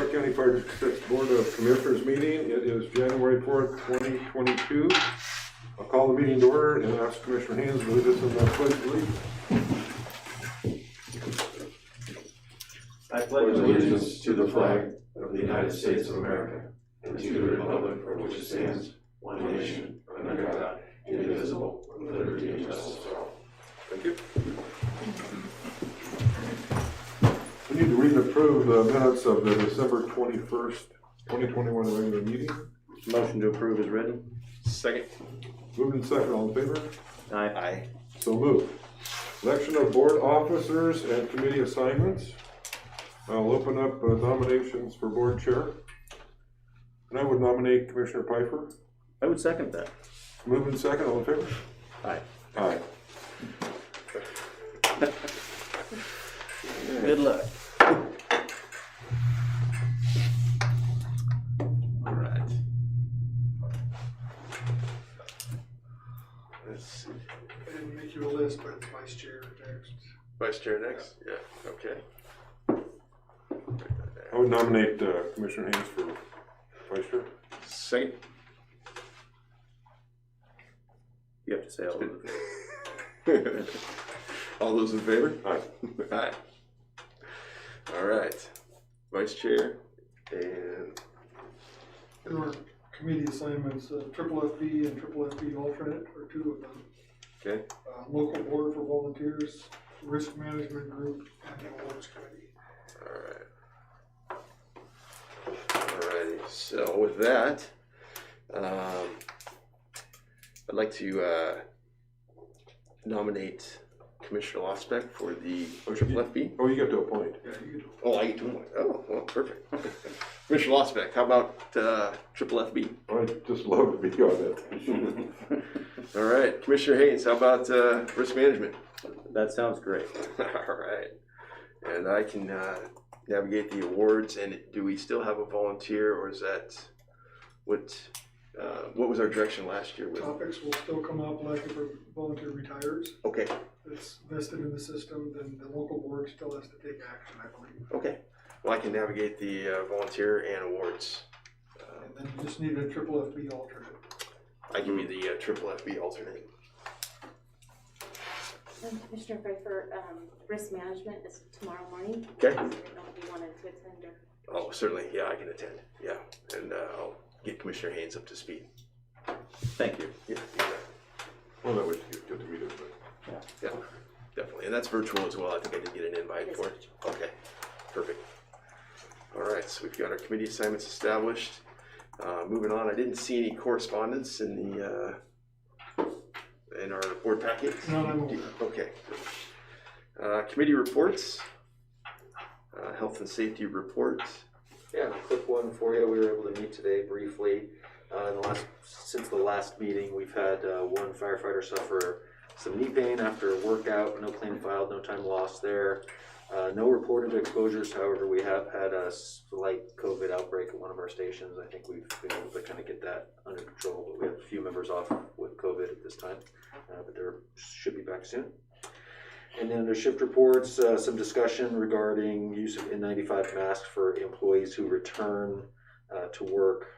Hvac County Fire District 6 Board of Commissioners meeting. It is January 4th, 2022. I'll call the meeting to order and ask Commissioner Haynes to lead us in the pledge of allegiance. I pledge allegiance to the flag of the United States of America and to the republic for which it stands, one nation, under God, indivisible, with liberty and justice for all. Thank you. We need to read and approve the minutes of the December 21st, 2021 regular meeting. Motion to approve is ready. Second. Moved and second, all in favor? Aye. So moved. Election of board officers and committee assignments. I'll open up nominations for board chair. And I would nominate Commissioner Pfeiffer. I would second that. Moved and second, all in favor? Aye. Aye. Good luck. All right. Let's see. I didn't make you a list, but it's vice chair next. Vice chair next? Yeah, okay. I would nominate Commissioner Haynes for vice chair. Second. You have to say all of it. All those in favor? Aye. Aye. All right. Vice chair and In our committee assignments, triple FB and triple FB alternate are two of them. okay. Local board for volunteers, risk management group, and the awards committee. All right. Alrighty, so with that, I'd like to nominate Commissioner Losbeck for the triple FB. Oh, you get to appoint. Yeah, you do. Oh, I get to one. Oh, well, perfect. Commissioner Losbeck, how about triple FB? I'd just love to be on that. All right, Commissioner Haynes, how about risk management? That sounds great. All right, and I can navigate the awards. And do we still have a volunteer, or is that what was our direction last year with? Topics will still come up, like if a volunteer retires, Okay, it's vested in the system, then the local board still has to take action, I believe. okay. Well, I can navigate the volunteer and awards. And then you just need a triple FB alternate. I can be the triple FB alternate. And Commissioner Pfeiffer, risk management is tomorrow morning. Okay. I didn't know if you wanted to attend or. Oh, certainly. Yeah, I can attend. Yeah, and I'll get Commissioner Haynes up to speed. Thank you. Yeah, you bet. Well, that would get to meet it. Yeah, definitely. And that's virtual as well. I think I did get an invite for it. Okay, perfect. All right, so we've got our committee assignments established. Moving on, I didn't see any correspondence in the in our board packet. No, I'm aware. Okay. Committee reports. Health and safety report. Yeah, a quick one for you. We were able to meet today briefly. Since the last meeting, we've had one firefighter suffer some knee pain after a workout. No claim filed, no time lost there. No reported exposures. However, we have had a slight COVID outbreak at one of our stations. I think we've been able to kind of get that under control. But we have a few members off with COVID at this time, but they should be back soon. And then under shift reports, some discussion regarding use of N95 masks for employees who return to work.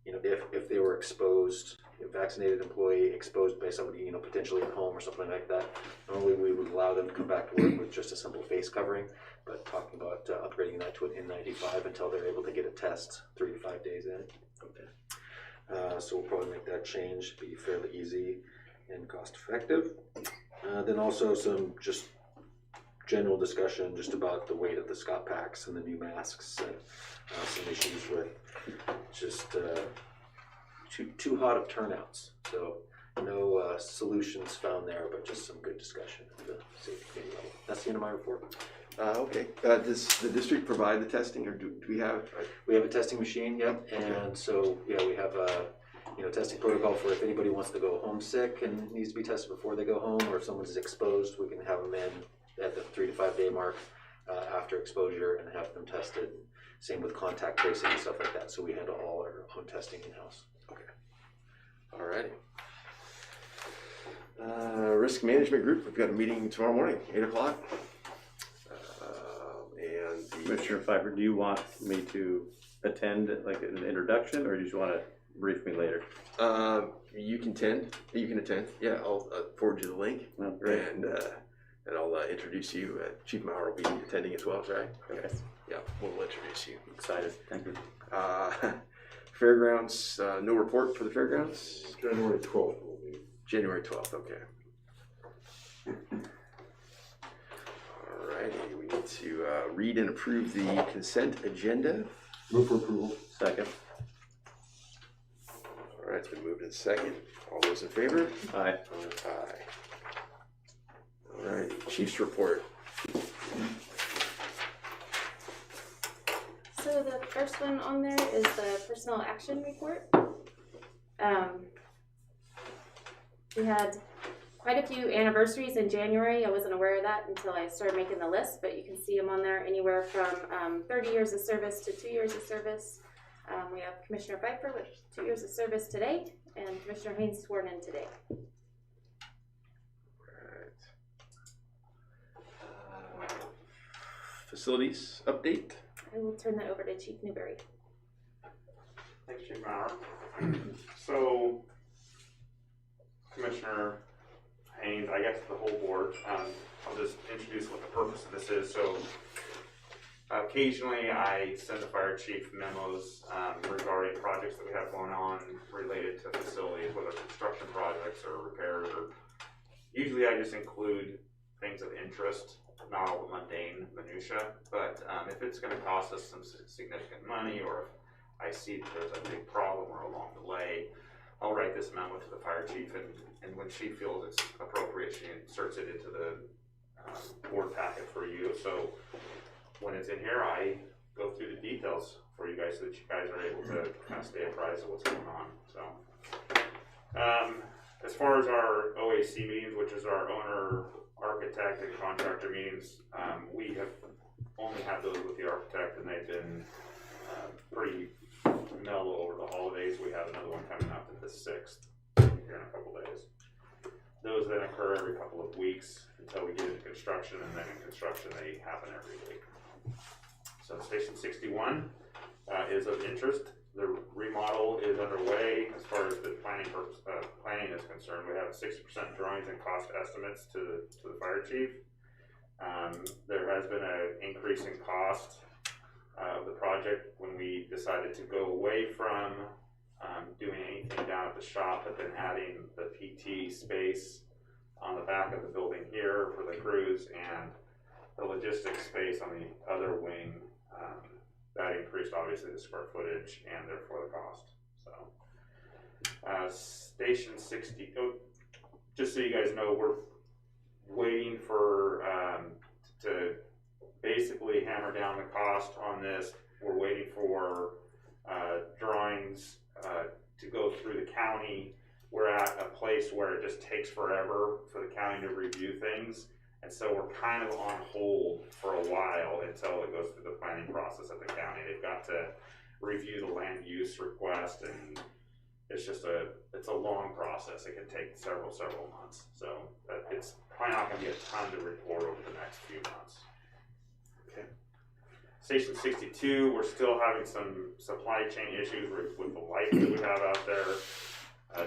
You know, if they were exposed, a vaccinated employee exposed by somebody, you know, potentially at home or something like that. Normally we would allow them to come back to work with just a simple face covering, but talking about upgrading that to an N95 until they're able to get a test 3 to 5 days in. Okay. So we'll probably make that change, be fairly easy and cost effective. Then also some just general discussion just about the weight of the Scott packs and the new masks and some issues with just too hot of turnouts. So no solutions found there, but just some good discussion at the safety committee level. That's the end of my report. Okay. Does the district provide the testing, or do we have? We have a testing machine, yep, and so yeah, we have a testing protocol for if anybody wants to go home sick and needs to be tested before they go home, or if someone's exposed, we can have them in at the 3 to 5 day mark after exposure and have them tested. Same with contact tracing and stuff like that. So we handle all our own testing in house. Okay. All righty. Risk management group. We've got a meeting tomorrow morning, 8 o'clock. And the Commissioner Pfeiffer, do you want me to attend like an introduction, or do you just want to brief me later? You can attend. Yeah, I'll forward you the link, Oh, great. and I'll introduce you. Chief Maurer will be attending as well, right? Okay. Yeah, we'll introduce you. Excited. Thank you. Fairgrounds, no report for the fairgrounds? January 12th will be. January 12th, okay. Alrighty, we need to read and approve the consent agenda. Move for approval. Second. Alright, it's been moved in second. All those in favor? Aye. Aye. Alright, Chief's report. So the first one on there is the personnel action report. We had quite a few anniversaries in January. I wasn't aware of that until I started making the list, but you can see them on there anywhere from 30 years of service to 2 years of service. We have Commissioner Pfeiffer with 2 years of service today, and Commissioner Haynes sworn in today. Facilities update. I will turn that over to Chief Newberry. Thanks, Chief Maurer. So, Commissioner Haynes, I guess the whole board, I'll just introduce what the purpose of this is. So, occasionally I send the fire chief memos regarding projects that we have going on related to facilities, whether construction projects or repairs. Or usually I just include things of interest, not all the mundane minutia. But if it's going to cost us some significant money, or if I see that there's a big problem or a long delay, I'll write this memo to the fire chief, and when she feels it's appropriate, she inserts it into the board packet for you. So when it's in here, I go through the details for you guys so that you guys are able to kind of stay apprised of what's going on. So as far as our OAC meetings, which is our owner, architect, and contractor meetings, we have only had those with the architect, and they've been pretty mellow over the holidays. We have another one coming up at the 6th here in a couple days. Those then occur every couple of weeks until we get into construction, and then in construction they happen every week. So Station 61 is of interest. The remodel is underway. As far as the planning is concerned, we have 60% drawings and cost estimates to the fire chief. There has been an increase in cost of the project when we decided to go away from doing anything down at the shop, but then adding the PT space on the back of the building here for the crews and the logistics space on the other wing. That increased obviously the square footage and therefore the cost. So Station 60, just so you guys know, we're waiting for to basically hammer down the cost on this. We're waiting for drawings to go through the county. We're at a place where it just takes forever for the county to review things. And so we're kind of on hold for a while until it goes through the planning process at the county. They've got to review the land use request, and it's a long process. It can take several months. So it's probably not going to be a ton to report over the next few months. Okay. Station 62, we're still having some supply chain issues with the lights that we have out there.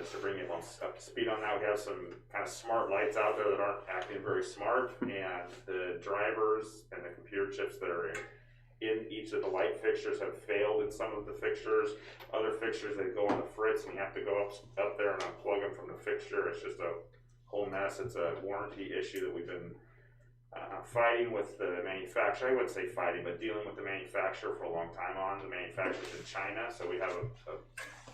Just to bring it up to speed on that, we have some kind of smart lights out there that aren't acting very smart, and the drivers and the computer chips that are in each of the light fixtures have failed in some of the fixtures. Other fixtures that go on the fritz, and you have to go up there and unplug them from the fixture. It's just a whole mess. It's a warranty issue that we've been fighting with the manufacturer. I wouldn't say fighting, but dealing with the manufacturer for a long time on. The manufacturer's in China, so we have a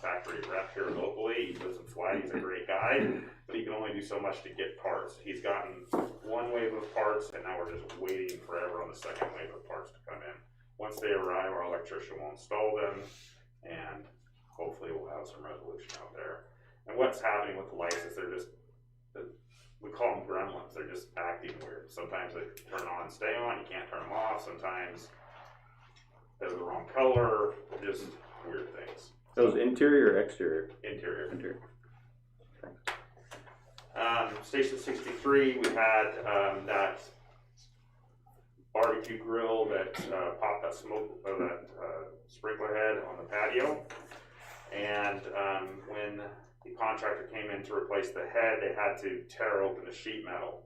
factory rep here locally. He lives in Hvac. He's a great guy, but he can only do so much to get parts. He's gotten one wave of parts, and now we're just waiting forever on the second wave of parts to come in. Once they arrive, our electrician will install them, and hopefully we'll have some resolution out there. And what's happening with the lights is they're just, we call them gremlins. They're just acting weird. Sometimes they turn on and stay on. You can't turn them off. Sometimes they're the wrong color. Just weird things. Those interior or exterior? Interior. Interior. Station 63, we had that already barbecue grill that popped that smoke, that sprinkler head on the patio. And when the contractor came in to replace the head, they had to tear open the sheet metal.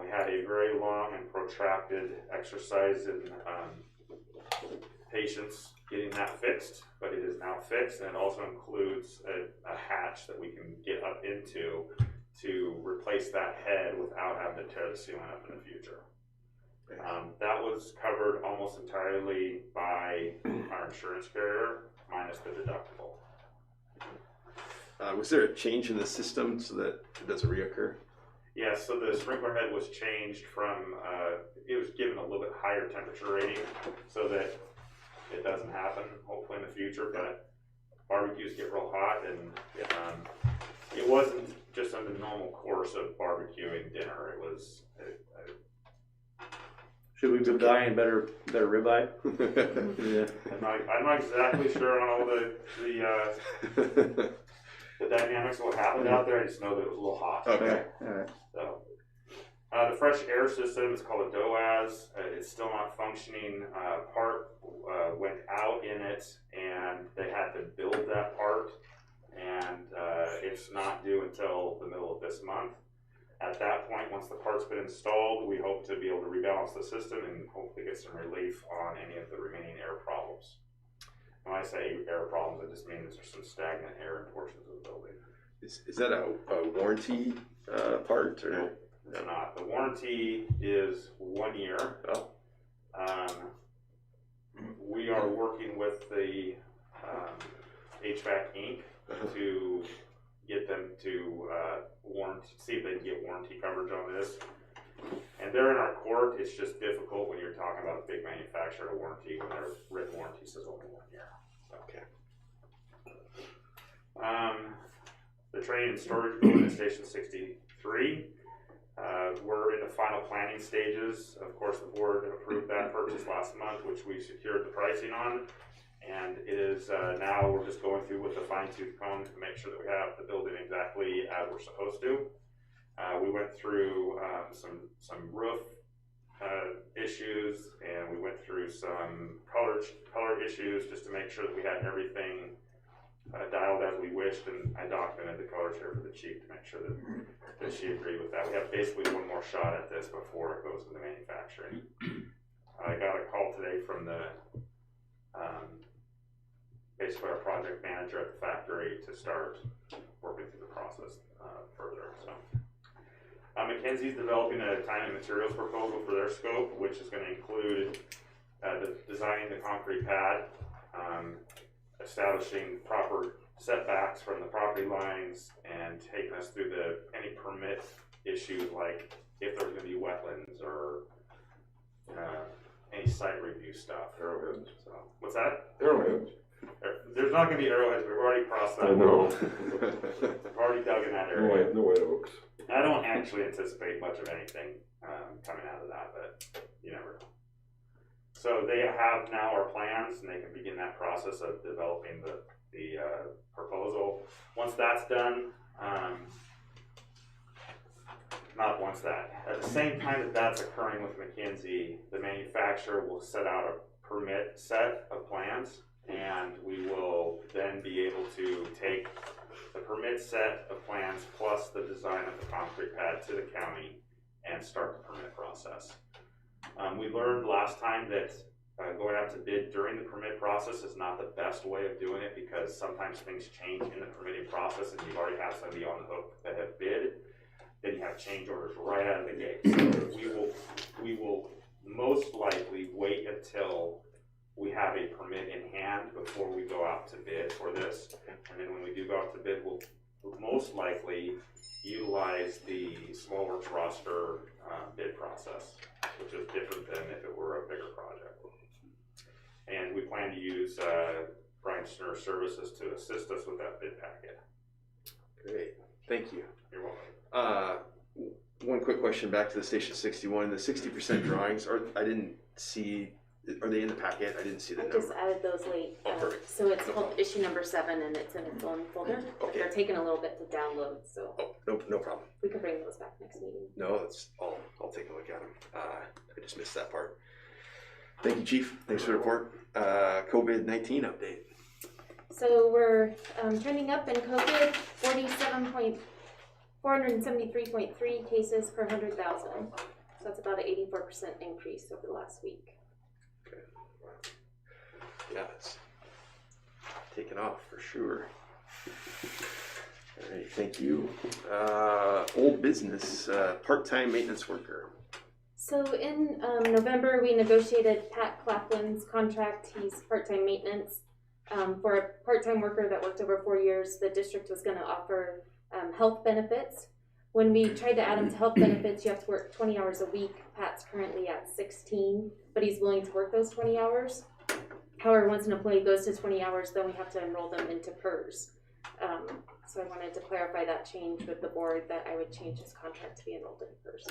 We had a very long and protracted exercise in patience getting that fixed, but it is now fixed, and it also includes a hatch that we can get up into to replace that head without having to tear the ceiling up in the future. That was covered almost entirely by our insurance carrier, minus the deductible. Was there a change in the system so that it doesn't reoccur? Yeah, so the sprinkler head was changed from, it was given a little bit higher temperature rating so that it doesn't happen, hopefully in the future, but barbecues get real hot, and it wasn't just on the normal course of barbecuing dinner. It was, Should we be buying better ribeye? Yeah. I'm not exactly sure on all the dynamics of what happened out there. I just know that it was a little hot. Okay. Alright. So, the fresh air system is called a DOAS. It's still not functioning. Part went out in it, and they had to build that part, and it's not due until the middle of this month. At that point, once the part's been installed, we hope to be able to rebalance the system and hopefully get some relief on any of the remaining air problems. When I say air problems, I just mean there's some stagnant air in portions of the building. Is that a warranty part or? No, it's not. The warranty is 1 year. Oh. We are working with the Hvac Inc. to get them to see if they can get warranty coverage on this. And they're in our court. It's just difficult when you're talking about a big manufacturer warranty when their written warranty says only 1 year. So. Okay. The training and storage building at Station 63. We're in the final planning stages. Of course, the board approved that purchase last month, which we secured the pricing on. And it is now we're just going through with a fine-tooth comb to make sure that we have the building exactly as we're supposed to. We went through some roof issues, and we went through some color issues just to make sure that we had everything dialed as we wished, and I documented the colors here for the chief to make sure that she agreed with that. We have basically one more shot at this before it goes into manufacturing. I got a call today from the basically our project manager at the factory to start working through the process further. So, McKinsey's developing a time and materials proposal for their scope, which is going to include designing the concrete pad, establishing proper setbacks from the property lines, and taking us through any permit issues like if there's going to be wetlands or any site review stuff. Arrowheads. So, what's that? Arrowheads. There's not going to be arrowheads. We've already crossed that. I know. We've already dug in that No area. white oaks. I don't actually anticipate much of anything coming out of that, but you never know. So they have now our plans, and they can begin that process of developing the proposal. Once that's done, not once that. At the same time that that's occurring with McKinsey, the manufacturer will set out a permit set of plans, and we will then be able to take the permit set of plans plus the design of the concrete pad to the county and start the permit process. We learned last time that going out to bid during the permit process is not the best way of doing it, because sometimes things change in the permitting process and you already have somebody on the hook that have bid. Then you have change orders right out of the gate. So we will most likely wait until we have a permit in hand before we go out to bid for this. And then when we do go out to bid, we'll most likely utilize the small works roster bid process, which is different than if it were a bigger project. And we plan to use Brian Snurr Services to assist us with that bid packet. Great, thank you. You're welcome. One quick question back to the Station 61. The 60% drawings, I didn't see, are they in the packet? I didn't see the I number. just added those late. Oh, perfect. So it's called issue number 7, and it's in its own folder. But Okay. they're taking a little bit to download, so Oh, no problem. we can bring those back next meeting. No, that's all I'll take a look at them. I just missed that part. Thank you, Chief. Thanks for the report. COVID-19 update. So we're trending up in COVID, 473.3 cases per 100,000. So that's about an 84% increase over the last week. Okay. Wow. Yeah, it's taken off for sure. All right, thank you. Old business, part-time maintenance worker. So in November, we negotiated Pat Claflin's contract. He's part-time maintenance. For a part-time worker that worked over 4 years, the district was going to offer health benefits. When we tried to add him to health benefits, you have to work 20 hours a week. Pat's currently at 16, but he's willing to work those 20 hours. However, once an employee goes to 20 hours, then we have to enroll them into PERS. So I wanted to clarify that change with the board, that I would change his contract to be enrolled in PERS.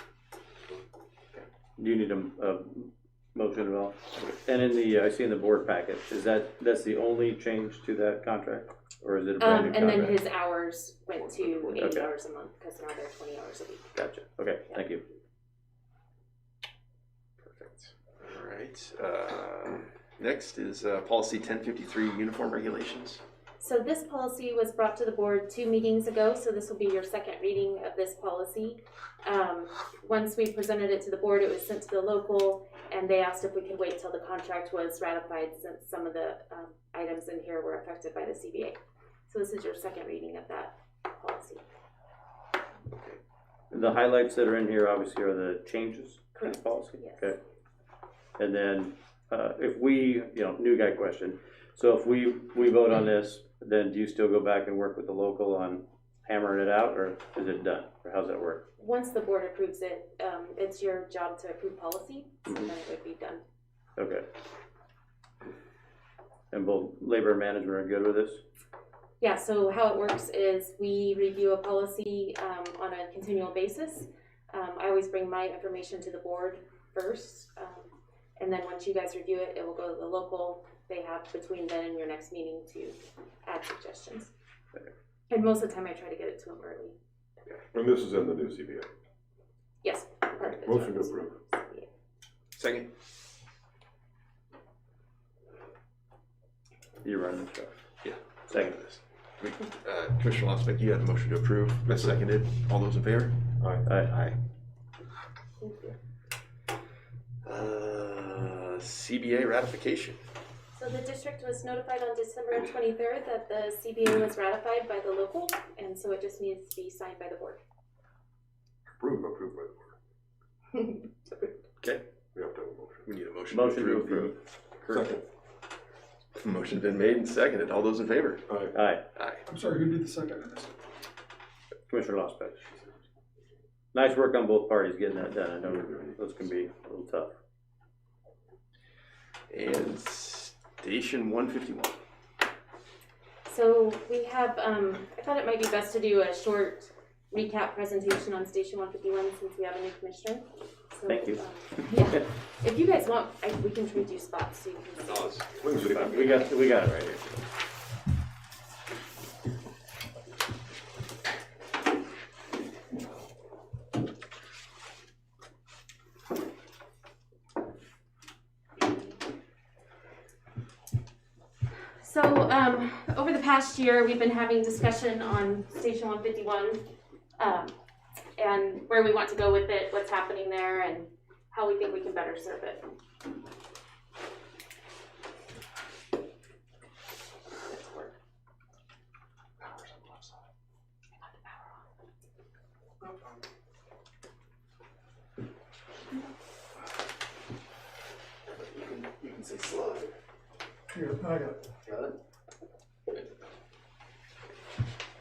Do you need a motion at all? And in the, I see in the board packet, that's the only change to that contract? Or is it a brand new And contract? then his hours went to 80 Okay. hours a month, because now they're 20 hours a week. Gotcha, okay, thank you. Perfect. All right. Next is policy 1053, uniform regulations. So this policy was brought to the board 2 meetings ago, so this will be your second reading of this policy. Once we presented it to the board, it was sent to the local, and they asked if we could wait till the contract was ratified, since some of the items in here were affected by the CBA. So this is your second reading of that policy. The highlights that are in here obviously are the changes to the Correct. policy? Yes. Okay. And then if we, new guy question, so if we vote on this, then do you still go back and work with the local on hammering it out, or is it done? Or how's that work? Once the board approves it, it's your job to approve policy, so then it would be done. Okay. And both labor and management are good with this? Yeah, so how it works is we review a policy on a continual basis. I always bring my information to the board first, and then once you guys review it, it will go to the local. They have between then and your next meeting to add suggestions. Okay. And most of the time I try to get it to them early. And this is in the new CBA. Yes. Part of it's Motion to on approve. CBA. Second. You're running the show. Yeah. Second. Commissioner Lossbeck, you had a motion to approve. Yes, sir. Seconded. All those in favor? Aye. Aye. Thank you. CBA ratification. So the district was notified on December 23rd that the CBA was ratified by the local, and so it just needs to be signed by the board. Approved by the board. Okay. We have to have a motion. We need a motion, Motion to to approve. Second. Motion's been made and seconded. All those in favor? Aye. Aye. Aye. I'm sorry, who did the second? Commissioner Lossbeck. Nice work on both parties getting that done. I know those can be a little tough. And Station 151. So we have, I thought it might be best to do a short recap presentation on Station 151 since we have a new commissioner. So, Thank you. Yeah, if you guys want, we can trade you spots so you can see. We got it right here. So over the past year, we've been having discussion on Station 151 and where we want to go with it, what's happening there, and how we think we can better serve it. You can say slide. Here, I got it. Got it?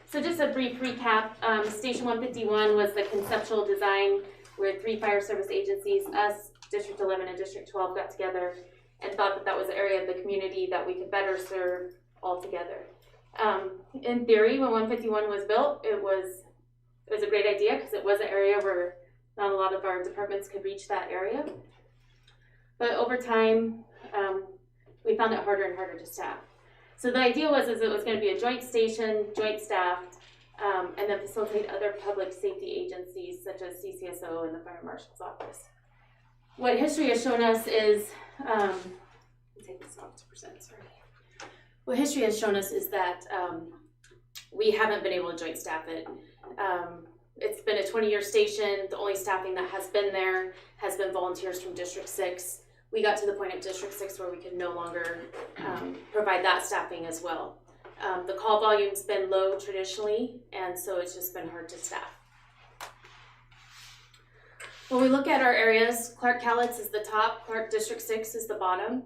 So just a brief recap, Station 151 was the conceptual design where 3 fire service agencies, us, District 11 and District 12 got together and thought that that was an area of the community that we could better serve all together. In theory, when 151 was built, it was a great idea because it was an area where not a lot of our departments could reach that area. But over time, we found it harder and harder to staff. So the idea was it was going to be a joint station, joint staffed, and then facilitate other public safety agencies such as CCSO and the Fire Marshal's Office. What history has shown us is, take this off to present, sorry. What history has shown us is that we haven't been able to joint staff it. It's been a 20-year station. The only staffing that has been there has been volunteers from District 6. We got to the point at District 6 where we could no longer provide that staffing as well. The call volume's been low traditionally, and so it's just been hard to staff. When we look at our areas, Clark Cowlitz is the top, Clark District 6 is the bottom.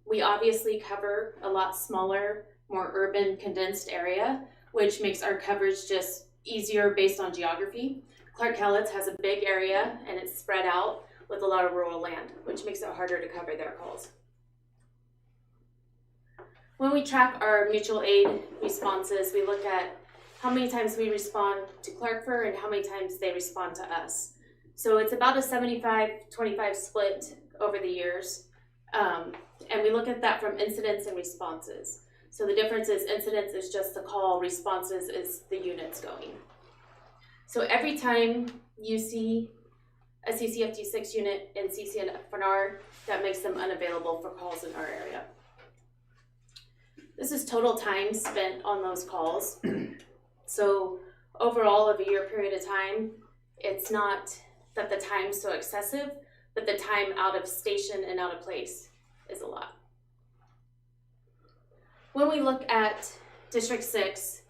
We obviously cover a lot smaller, more urban, condensed area, which makes our coverage just easier based on geography. Clark Cowlitz has a big area and it's spread out with a lot of rural land, which makes it harder to cover their calls. When we track our mutual aid responses, we look at how many times we respond to Clarkford and how many times they respond to us. So it's about a 75-25 split over the years. And we look at that from incidents and responses. So the difference is incidents is just the call, responses is the units going. So every time you see a CCFD6 unit in CCNFR, that makes them unavailable for calls in our area. This is total time spent on those calls. So overall of a year period of time, it's not that the time's so excessive, but the time out of station and out of place is a lot. When we look at District 6,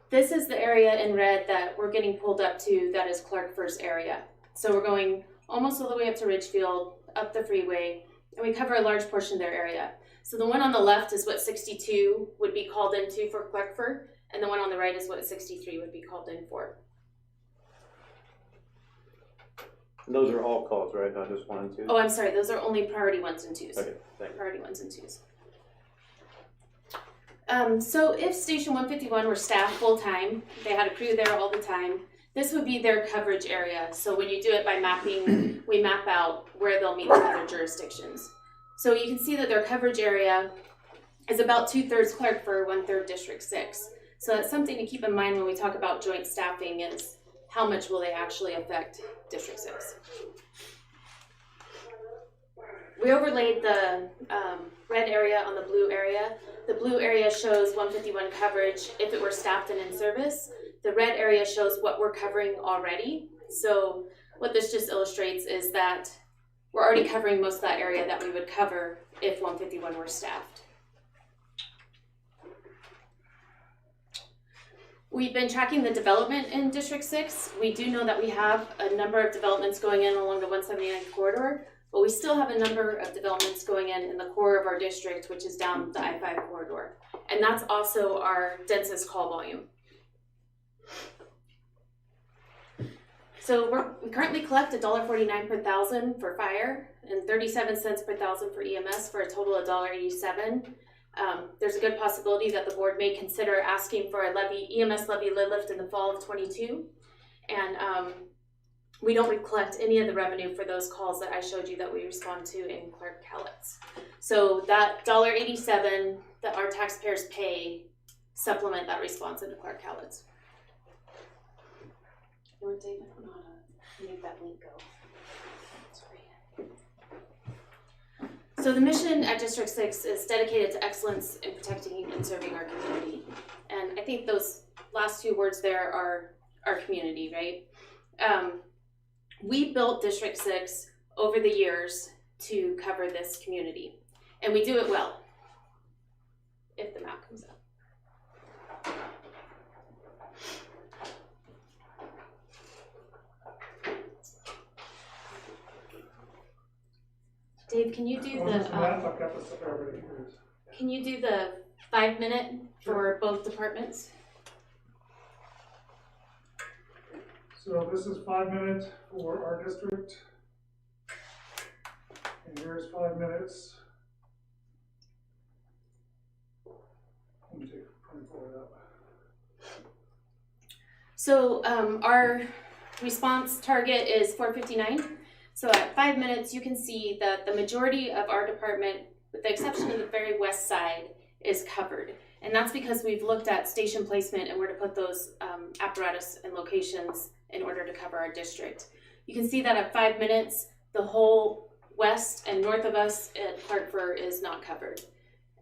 this is the area in red that we're getting pulled up to, that is Clarkford's area. So we're going almost all the way up to Ridgefield, up the freeway, and we cover a large portion of their area. So the one on the left is what 62 would be called into for Clarkford, and the one on the right is what 63 would be called in for. Those are all calls, right? Not just 1 and 2? Oh, I'm sorry, those are only priority 1s and 2s. Okay, thank you. Priority 1s and 2s. So if Station 151 were staffed full-time, they had a crew there all the time, this would be their coverage area. So when you do it by mapping, we map out where they'll meet the other jurisdictions. So you can see that their coverage area is about 2/3 Clarkford, 1/3 District 6. So that's something to keep in mind when we talk about joint staffing is how much will they actually affect District 6. We overlaid the red area on the blue area. The blue area shows 151 coverage if it were staffed and in service. The red area shows what we're covering already. So what this just illustrates is that we're already covering most of that area that we would cover if 151 were staffed. We've been tracking the development in District 6. We do know that we have a number of developments going in along the 179 corridor, but we still have a number of developments going in the core of our district, which is down the I-5 corridor. And that's also our densest call volume. So we currently collect $1.49 per thousand for fire and 37 cents per thousand for EMS for a total of $1.87. There's a good possibility that the board may consider asking for a EMS levy lid lift in the fall of 22. And we don't collect any of the revenue for those calls that I showed you that we respond to in Clark Cowlitz. So that $1.87 that our taxpayers pay supplement that response into Clark Cowlitz. You want Dave? I don't know how to make that link go. Sorry. So the mission at District 6 is dedicated to excellence in protecting and serving our community. And I think those last two words there are our community, right? We built District 6 over the years to cover this community. And we do it well, if the map comes up. Dave, can you do can you do the 5-minute for both departments? So this is 5 minutes for our district. And here's 5 minutes. Let me take 24 up. So our response target is 459. So at 5 minutes, you can see that the majority of our department, with the exception of the very west side, is covered. And that's because we've looked at station placement and where to put those apparatus and locations in order to cover our district. You can see that at 5 minutes, the whole west and north of us at Clarkford is not covered.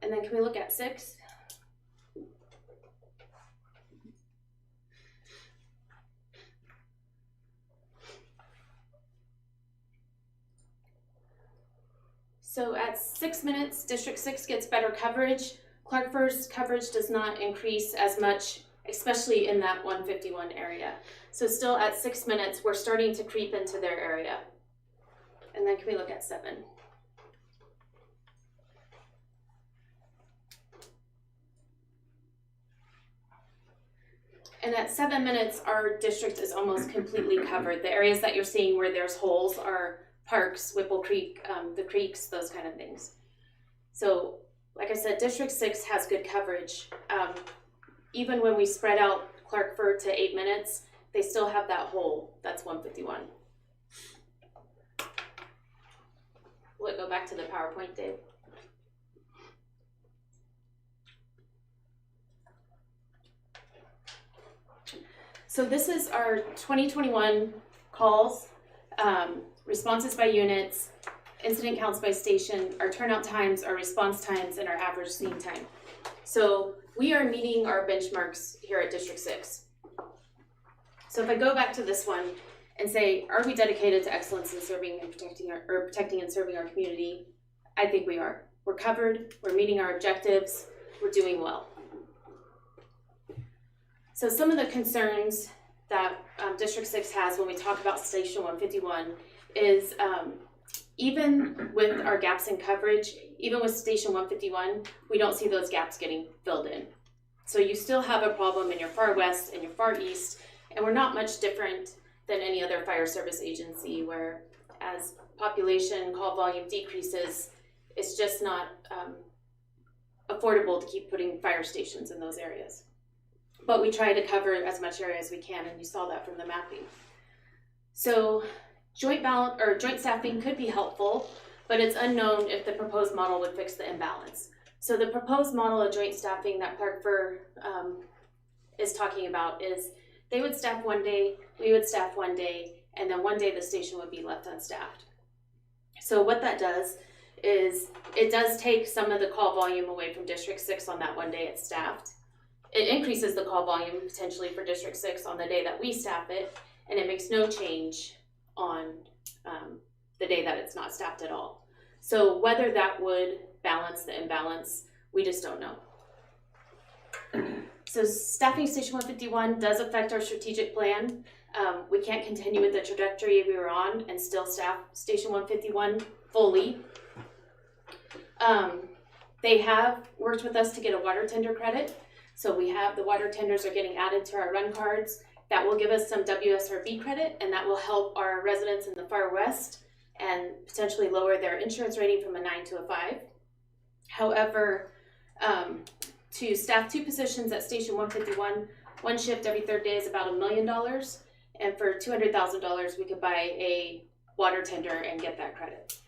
And then can we look at 6? So at 6 minutes, District 6 gets better coverage. Clarkford's coverage does not increase as much, especially in that 151 area. So still at 6 minutes, we're starting to creep into their area. And then can we look at 7? And at 7 minutes, our district is almost completely covered. The areas that you're seeing where there's holes are parks, Whipple Creek, the creeks, those kind of things. So, like I said, District 6 has good coverage. Even when we spread out Clarkford to 8 minutes, they still have that hole. That's 151. Will it go back to the PowerPoint, Dave? So this is our 2021 calls, responses by units, incident counts by station, our turnout times, our response times, and our average scene time. So we are meeting our benchmarks here at District 6. So if I go back to this one and say, are we dedicated to excellence in serving and protecting and serving our community? I think we are. We're covered, we're meeting our objectives, we're doing well. So some of the concerns that District 6 has when we talk about Station 151 is even with our gaps in coverage, even with Station 151, we don't see those gaps getting filled in. So you still have a problem in your far west and your far east, and we're not much different than any other fire service agency where as population call volume decreases, it's just not affordable to keep putting fire stations in those areas. But we try to cover as much area as we can, and you saw that from the mapping. So joint staffing could be helpful, but it's unknown if the proposed model would fix the imbalance. So the proposed model of joint staffing that Clarkford is talking about is they would staff one day, we would staff one day, and then one day the station would be left unstaffed. So what that does is it does take some of the call volume away from District 6 on that one day it's staffed. It increases the call volume potentially for District 6 on the day that we staff it, and it makes no change on the day that it's not staffed at all. So whether that would balance the imbalance, we just don't know. So staffing Station 151 does affect our strategic plan. We can't continue with the trajectory we were on and still staff Station 151 fully. They have worked with us to get a water tender credit. So we have the water tenders are getting added to our run cards. That will give us some WSRB credit, and that will help our residents in the far west and potentially lower their insurance rating from a 9 to a 5. However, to staff 2 positions at Station 151, one shift every 3rd day is about $1 million, and for $200,000 we could buy a water tender and get that credit.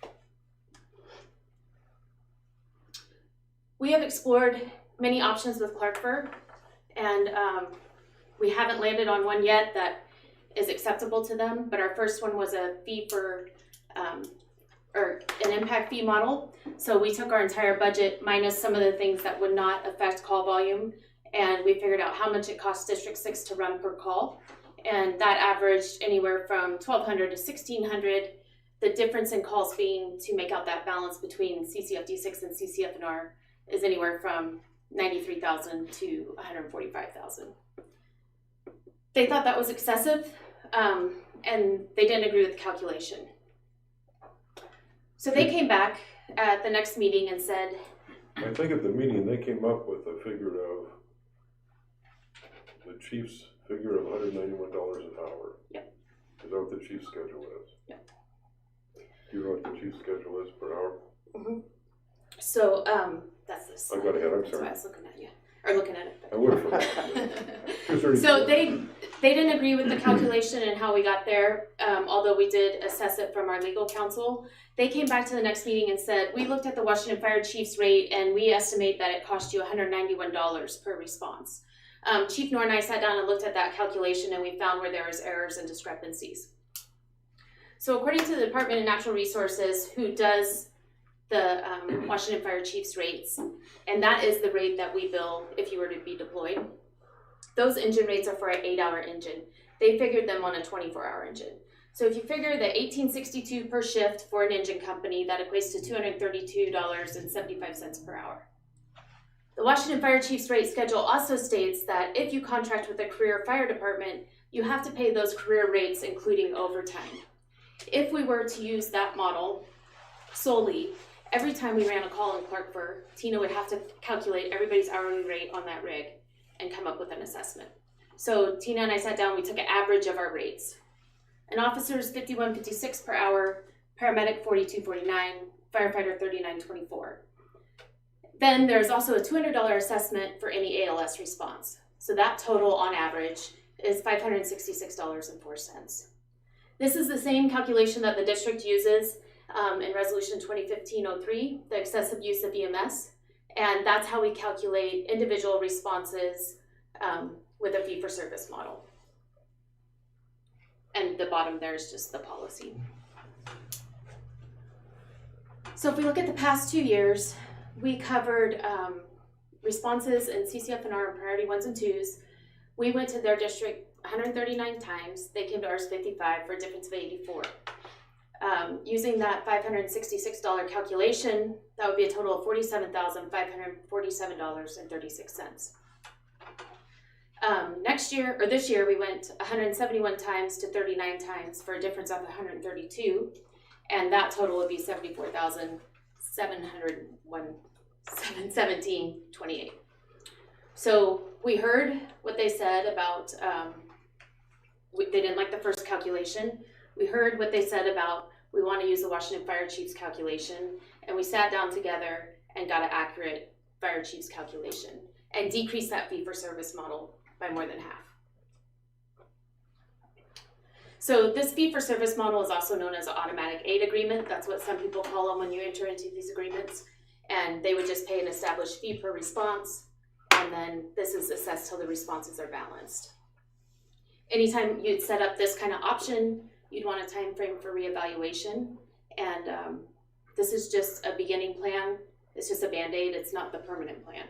We have explored many options with Clarkford, and we haven't landed on one yet that is acceptable to them, but our first one was a fee for, or an impact fee model. So we took our entire budget minus some of the things that would not affect call volume, and we figured out how much it costs District 6 to run per call, and that averaged anywhere from $1,200 to $1,600. The difference in calls being to make out that balance between CCFD6 and CCFNR is anywhere from $93,000 to $145,000. They thought that was excessive, and they didn't agree with the calculation. So they came back at the next meeting and said, I think at the meeting they came up with a figure of, the chief's figure of $191 an hour. Yep. Is that what the chief's schedule is? Yep. Do you know what the chief's schedule is per hour? mm-hmm. So that's this. I got ahead, I'm That's why I sorry. was looking at you, or looking at it. I would have forgotten. So They didn't agree with the calculation and how we got there, although we did assess it from our legal counsel. They came back to the next meeting and said, we looked at the Washington Fire Chief's rate and we estimate that it cost you $191 per response. Chief Nor and I sat down and looked at that calculation and we found where there was errors and discrepancies. So according to the Department of Natural Resources, who does the Washington Fire Chief's rates, and that is the rate that we bill if you were to be deployed, those engine rates are for an 8-hour engine. They figured them on a 24-hour engine. So if you figure the $18.62 per shift for an engine company, that equates to $232.75 per hour. The Washington Fire Chief's rate schedule also states that if you contract with a career fire department, you have to pay those career rates including overtime. If we were to use that model solely, every time we ran a call in Clarkburg, Tina would have to calculate everybody's hourly rate on that rig and come up with an assessment. So Tina and I sat down, we took an average of our rates. An officer is $51.56 per hour, paramedic $42.49, firefighter $39.24. Then there's also a $200 assessment for any ALS response. So that total on average is $566.04. This is the same calculation that the district uses in Resolution 2015-03, the excessive use of EMS, and that's how we calculate individual responses with a fee-for-service model. And the bottom there is just the policy. So if we look at the past 2 years, we covered responses in CCF&R and priority 1s and 2s. We went to their district 139 times. They came to ours 55 for a difference of 84. Using that $566 calculation, that would be a total of $47,547.36. This year, we went 171 times to 39 times for a difference of 132, and that total would be $74,717.28. So we heard what they said about, they didn't like the first calculation. We heard what they said about, we want to use the Washington Fire Chief's calculation, and we sat down together and got an accurate Fire Chief's calculation and decreased that fee-for-service model by more than half. So this fee-for-service model is also known as an automatic aid agreement. That's what some people call them when you enter into these agreements. And they would just pay an established fee per response, and then this is assessed till the responses are balanced. Anytime you'd set up this kind of option, you'd want a time frame for reevaluation, and this is just a beginning plan. It's just a Band-Aid, it's not the permanent plan.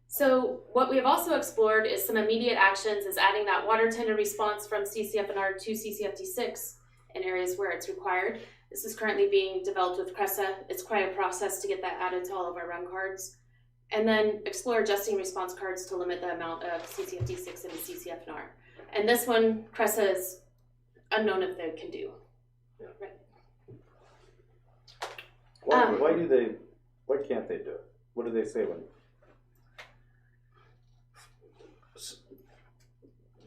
So what we have also explored is some immediate actions, is adding that water tender response from CCF&R to CCFD6 in areas where it's required. This is currently being developed with CRESA. It's quite a process to get that added to all of our run cards. And then explore adjusting response cards to limit the amount of CCFD6 into CCF&R. And this one, CRESA is unknown if they can do. Yeah. Right. Why can't they do it? What do they say when?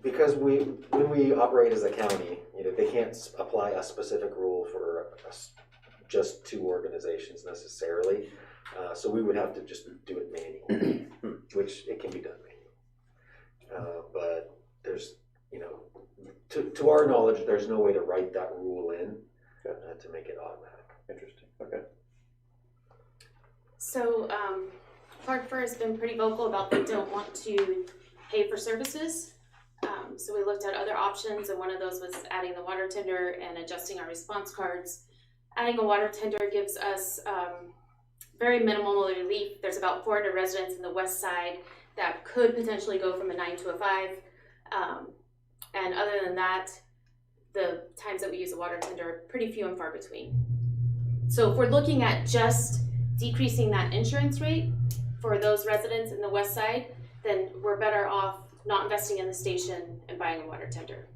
Because when we operate as a county, they can't apply a specific rule for just two organizations necessarily. So we would have to just do it manually, which it can be done manually. But there's, to our knowledge, there's no way to write that rule in to make it automatic. Interesting. Okay. So Clarkburg has been pretty vocal about they don't want to pay for services. So we looked at other options, and one of those was adding the water tender and adjusting our response cards. Adding a water tender gives us very minimal relief. There's about 400 residents in the west side that could potentially go from a 9 to a 5. And other than that, the times that we use a water tender are pretty few and far between. So if we're looking at just decreasing that insurance rate for those residents in the west side, then we're better off not investing in the station and buying a water tender.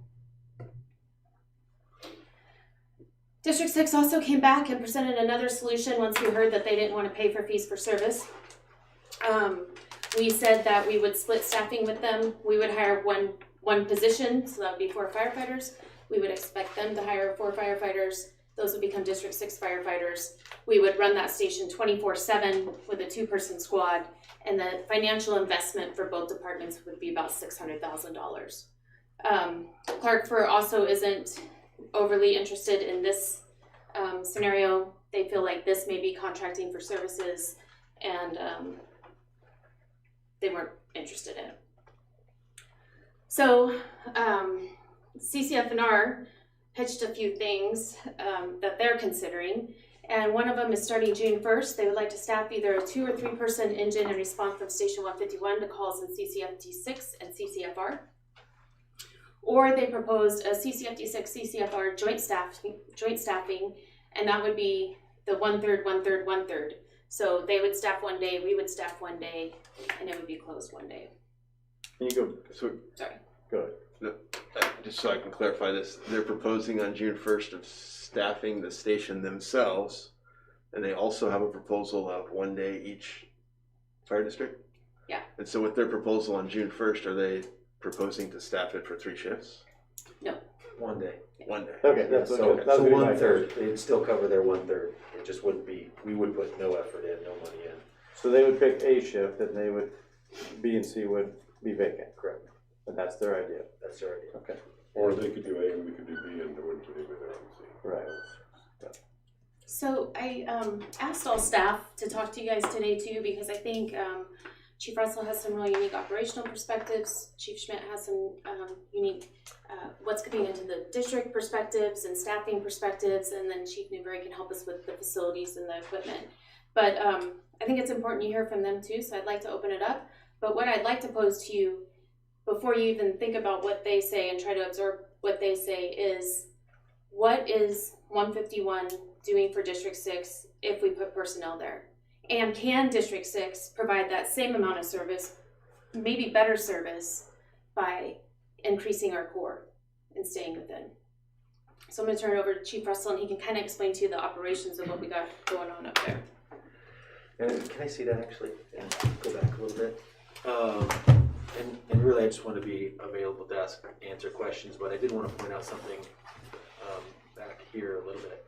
District 6 also came back and presented another solution once we heard that they didn't want to pay for fees for service. We said that we would split staffing with them. We would hire one position, so that would be 4 firefighters. We would expect them to hire 4 firefighters. those would become District 6 firefighters. We would run that station 24/7 with a 2-person squad, and the financial investment for both departments would be about $600,000. Clark also isn't overly interested in this scenario. They feel like this may be contracting for services, and they weren't interested in it. So CCFNR pitched a few things that they're considering, and one of them is starting June 1st. They would like to staff either a 2 or 3 person engine in response from Station 151 to calls in CCFD6 and CCFR. Or they proposed a CCFD6 CCFR joint staffing, and that would be the 1/3, 1/3, 1/3. So they would staff one day, we would staff one day, and it would be closed one day. Can you go, So, Sorry. go ahead. just so I can clarify this, they're proposing on June 1st of staffing the station themselves, and they also have a proposal of 1 day each fire district? Yeah. And so with their proposal on June 1st, are they proposing to staff it for 3 shifts? No. 1 day. 1 day. Okay, that's So, okay. That so would be my 1/3, they'd still cover their 1/3. It just wouldn't be, we would put no effort in, no money in. So they would pick A shift, and they would, B and C would be vacant, Correct. and that's their idea. That's their idea. Okay. Or they could do A and we could do B and do it with their own C. Right. So I asked all staff to talk to you guys today too, because I think Chief Russell has some really unique operational perspectives. Chief Schmidt has some unique what's coming into the district perspectives and staffing perspectives, and then Chief Newberry can help us with the facilities and the equipment. But I think it's important you hear from them too, so I'd like to open it up. But what I'd like to pose to you, before you even think about what they say and try to absorb what they say, is what is 151 doing for District 6 if we put personnel there? And can District 6 provide that same amount of service, maybe better service, by increasing our core and staying within? So I'm going to turn it over to Chief Russell, and he can kind of explain to you the operations of what we got going on up there. And can I see that actually? And go back a little bit. And really, I just want to be available to answer questions, but I did want to point out something back here a little bit.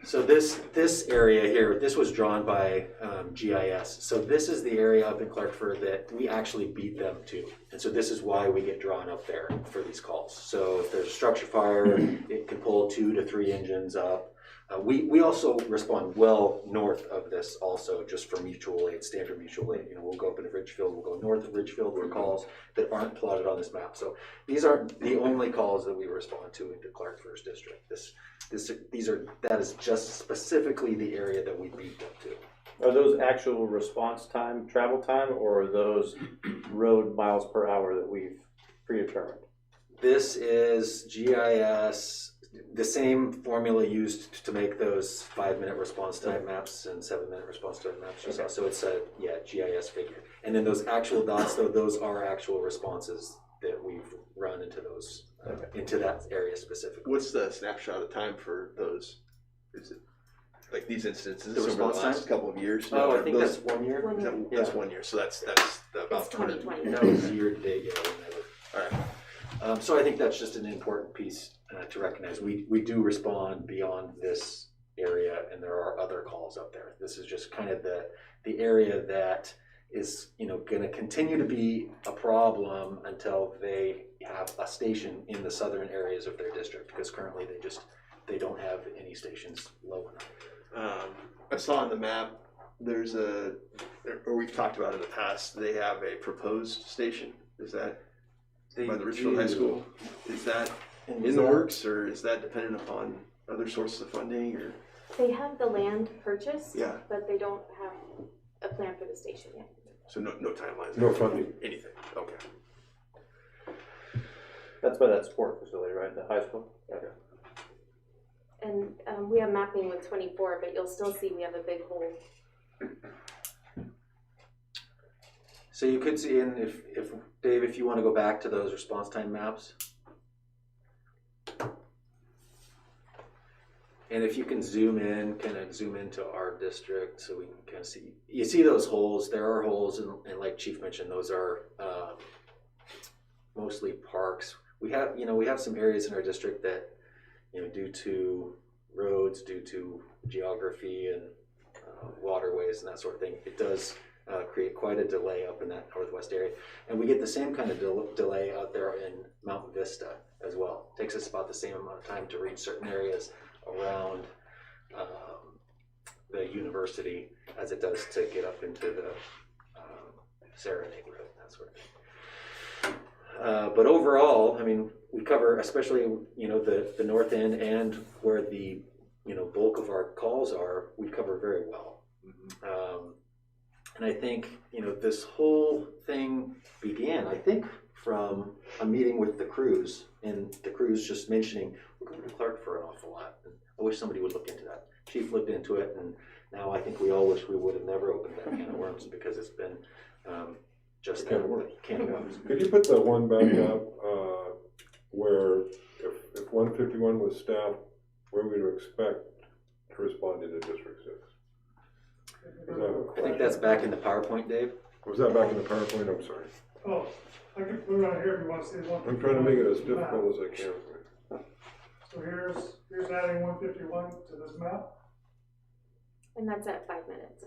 So this area here, this was drawn by GIS. So this is the area up in Clarkford that we actually beat them to. And so this is why we get drawn up there for these calls. So if there's a structure fire, it can pull 2 to 3 engines up. We also respond well north of this also, just for mutual aid, standard mutual aid. You know, we'll go up into Ridgefield, we'll go north of Ridgefield for calls that aren't plotted on this map. So these aren't the only calls that we respond to into Clark First District. That is just specifically the area that we beat them to. Are those actual response time, travel time, or are those road miles per hour that we've predetermined? This is GIS, the same formula used to make those 5-minute response time maps and 7-minute response time maps. Okay. So it's a GIS figure. And then those actual dots, though, those are actual responses that we've run into those into that area specifically. What's the snapshot of time for those? Is it like these instances The over response the last time? couple of years? Oh, No, I think those, that's 1 year. that's 1 year. So that's about It's 2020. That was year to date. All right. So I think that's just an important piece to recognize. We do respond beyond this area, and there are other calls out there. This is just kind of the area that is, you know, going to continue to be a problem until they have a station in the southern areas of their district, because currently they don't have any stations low enough. I saw on the map there's or we've talked about in the past, they have a proposed station. Is that by the Richfield High School? Is that in the works, or is that dependent upon other sources of funding? Or They have the land purchased, yeah, but they don't have a plan for the station yet. so no timelines. No funding. Anything. Okay. That's by that sport facility, right? The high school? Okay. And we have mapping with 24, but you'll still see we have a big hole. So you could see, and if Dave, if you want to go back to those response time maps, and if you can zoom in, kind of zoom into our district, so we can kind of see. You see those holes? There are holes, and like Chief mentioned, those are mostly parks. We have some areas in our district that due to roads, due to geography and waterways and that sort of thing, it does create quite a delay up in that northwest area. And we get the same kind of delay out there in Mountain Vista as well. It takes us about the same amount of time to reach certain areas around the university as it does to get up into the Sarah neighborhood, that sort of thing. But overall, I mean, we cover, especially, the north end and where the, bulk of our calls are, we cover very well. And I think, this whole thing began, I think, from a meeting with the crews, and the crews just mentioning, we're going to Clark for an awful lot. And I wish somebody would look into that. Chief looked into it, and now I think we all wish we would have never opened that can of worms, because it's been just Can of worms. Can of worms. Could you put the one back up where if 151 was staffed, where we would expect to respond into District 6? I think that's back in the PowerPoint, Dave. Was that back in the PowerPoint? I'm sorry. Oh, I can put it on here if you want to see the one. I'm trying to make it as difficult as I can. So here's adding 151 to this map. And that's at 5 minutes.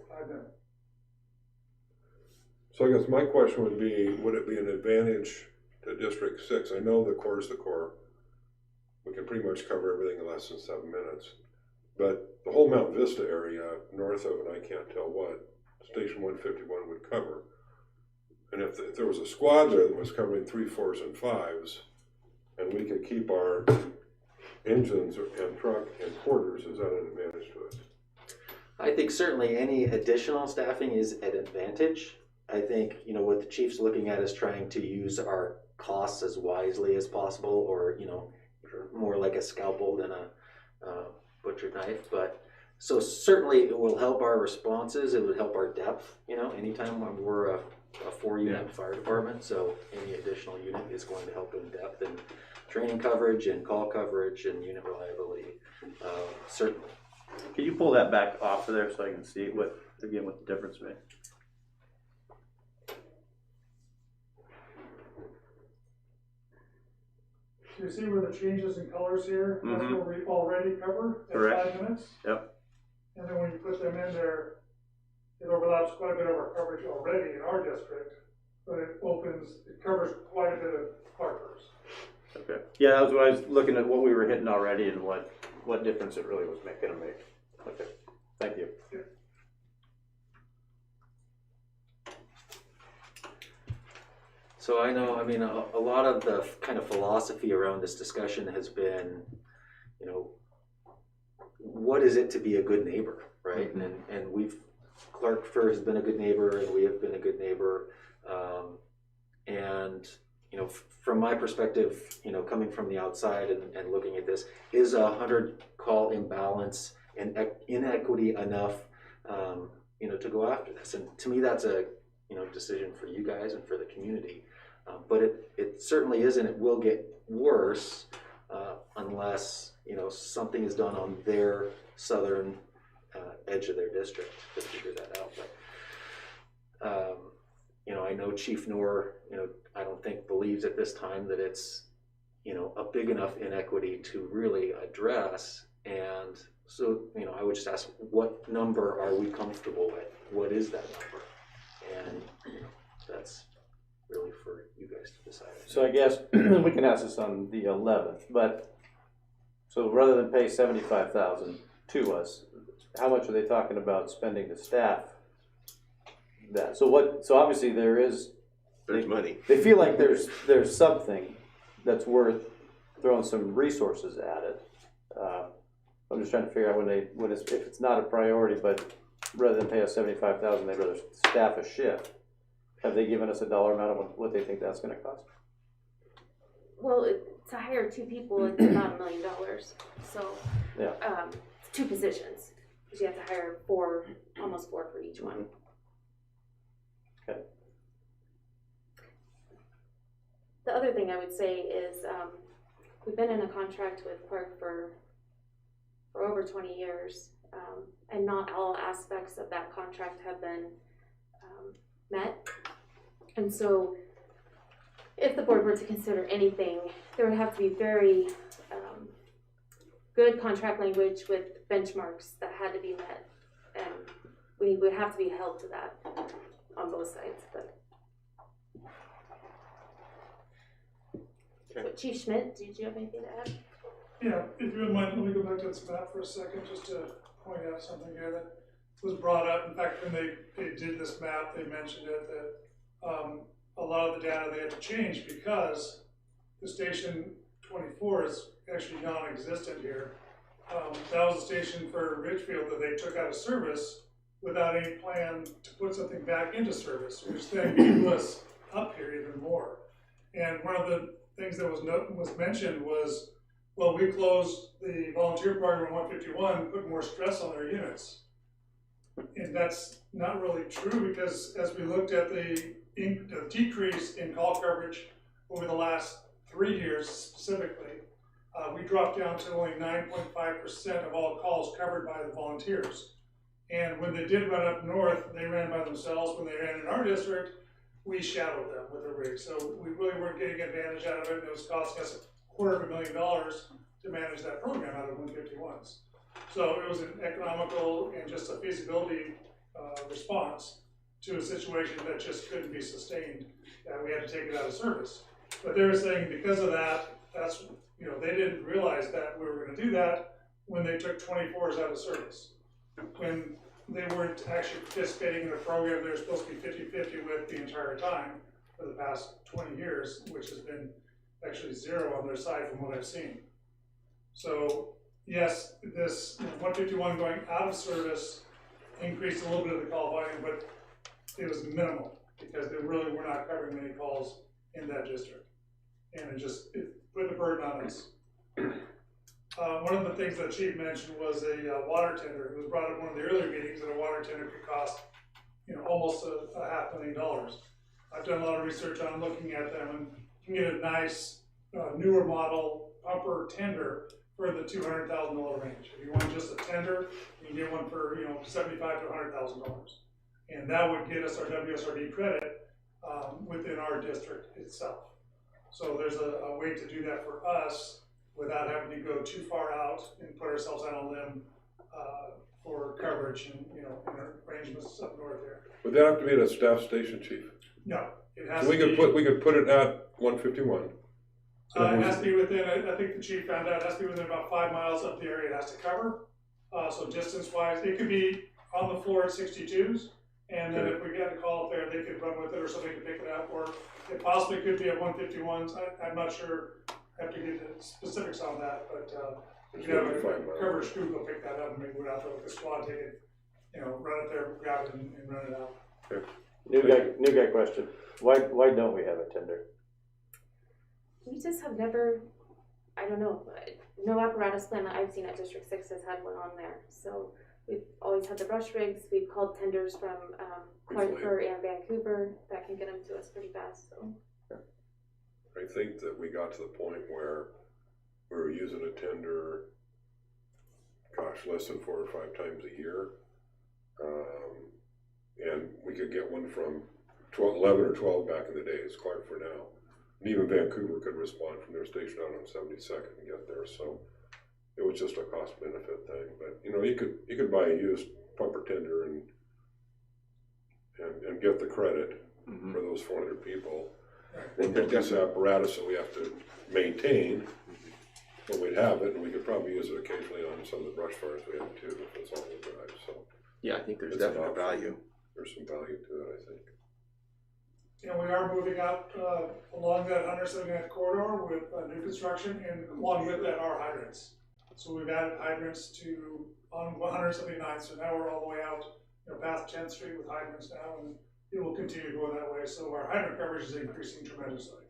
So I guess my question would be, would it be an advantage to District 6? I know the core is the core. We can pretty much cover everything in less than 7 minutes. But the whole Mount Vista area, north of, and I can't tell what, Station 151 would cover. And if there was a squad there that was covering 3, 4s, and 5s, and we could keep our engines and truck and quarters, is that an advantage to us? I think certainly any additional staffing is an advantage. I think, what the chief's looking at is trying to use our costs as wisely as possible, or, more like a scalpel than a butcher knife. But so certainly it will help our responses. It would help our depth, anytime when we're a 4-unit fire department. So any additional unit is going to help in depth and training coverage and call coverage and unit reliability, certainly. Can you pull that back off of there so I can see what the difference makes? So you see where the changes in colors here? That's what we already cover at Correct. 5 minutes. Yep. And then when you put them in there, it overlaps quite a bit of our coverage already in our district, but it covers quite a bit of Clarkers. Okay. Yeah, that was what I was looking at, what we were hitting already and what difference it really was going to make. Okay. Thank you. Yeah. So I know, a lot of the kind of philosophy around this discussion has been, what is it to be a good neighbor, right? And Clark Fair has been a good neighbor, and we have been a good neighbor. And, from my perspective, coming from the outside and looking at this, is a 100-call imbalance and inequity enough, to go after this? And to me, that's a, decision for you guys and for the community. But it certainly is, and it will get worse unless, something is done on their southern edge of their district to figure that out. But, I know Chief Noor, I don't think believes at this time that it's, a big enough inequity to really address. And so, I would just ask, what number are we comfortable with? What is that number? And that's really for you guys to decide. So I guess we can ask this on the 11th, but so rather than pay $75,000 to us, how much are they talking about spending to staff that? So obviously there's money. They feel like there's something that's worth throwing some resources at it. I'm just trying to figure out if it's not a priority, but rather than pay us $75,000, they'd rather staff a shift. Have they given us a dollar amount of what they think that's going to cost? Well, to hire 2 people, it's about $1 million. So, Yeah. 2 positions, because you have to hire almost 4 for each one. Okay. The other thing I would say is we've been in a contract with Clark for over 20 years, and not all aspects of that contract have been met. And so if the board were to consider anything, there would have to be very good contract language with benchmarks that had to be met. And we would have to be held to that on both sides, but. Okay. So Chief Schmidt, did you have anything to add? Yeah, if you wouldn't mind, let me go back to this map for a second, just to point out something here that was brought up. In fact, when they did this map, they mentioned it, that a lot of the data they had to change because the station 24 is actually non-existent here. That was a station for Ridgefield that they took out of service without any plan to put something back into service, which then gave us up here even more. And one of the things that was mentioned was, well, we closed the volunteer program in 151, put more stress on their units. And that's not really true, because as we looked at the decrease in call coverage over the last 3 years specifically, we dropped down to only 9.5% of all calls covered by the volunteers. And when they did run up north, they ran by themselves. When they ran in our district, we shadowed them with a rig. So we really weren't getting advantage out of it, and it was costing us $250,000 to manage that program out of 151s. So it was an economical and just a feasibility response to a situation that just couldn't be sustained, and we had to take it out of service. But they were saying because of that, that's, you know, they didn't realize that we were going to do that when they took 24s out of service. When they weren't actually participating in the program they were supposed to be 50-50 with the entire time for the past 20 years, which has been actually zero on their side from what I've seen. So yes, this 151 going out of service increased a little bit of the call volume, but it was minimal because they really were not covering many calls in that district. And it put the burden on us. One of the things that Chief mentioned was a water tender. It was brought up in one of the earlier meetings that a water tender could cost, you know, almost a $500,000. I've done a lot of research on looking at them, and you can get a nice newer model pumper tender for the $200,000 range. If you want just a tender, you can get one for, you know, $75,000 to $100,000, and that would get us our WSRD credit within our district itself. So there's a way to do that for us without having to go too far out and put ourselves on a limb for coverage and, you know, in arrangements up north here. Would that have to be at a staff station, Chief? No, it has So to be. we could put it at 151. So It has to be within, I think the chief found out, it has to be within about 5 miles of the area it has to cover. So distance-wise, it could be on the floor at 62s, and then if we get a call up there, they could run with it, or somebody could pick it up, or it possibly could be at 151s. I'm not sure, I have to get the specifics on that, but if you have a coverage crew, go pick that up and maybe go out there with the squad, take it, you know, run it there, grab it, and run it out. Okay. New guy question. Why don't we have a tender? We just have never, I don't know, no apparatus plan that I've seen at District 6 has had one on there. So we've always had the brush rigs. We've called tenders from Clarkford and Vancouver that can get them to us pretty fast. So I think that we got to the point where we were using a tender, gosh, less than 4 or 5 times a year. And we could get one from 11 or 12 back in the days, Clarkford now. And even Vancouver could respond from their station out on 72nd and get there. So it was just a cost benefit thing. But you know, you could buy a used pumper tender and get the credit for those 400 people. And get this apparatus that we have to maintain, but we'd have it, and we could probably use it occasionally on some of the brush fires we have too, if it's all the drive. So Yeah, I think there's it's an definite option. value. There's some value to it, I think. And we are moving out along that 179th corridor with new construction, and along with that are hydrants. So we've added hydrants to on 179th, so now we're all the way out, you know, past 10th Street with hydrants now, and it will continue going that way. So our hydrant coverage is increasing tremendously.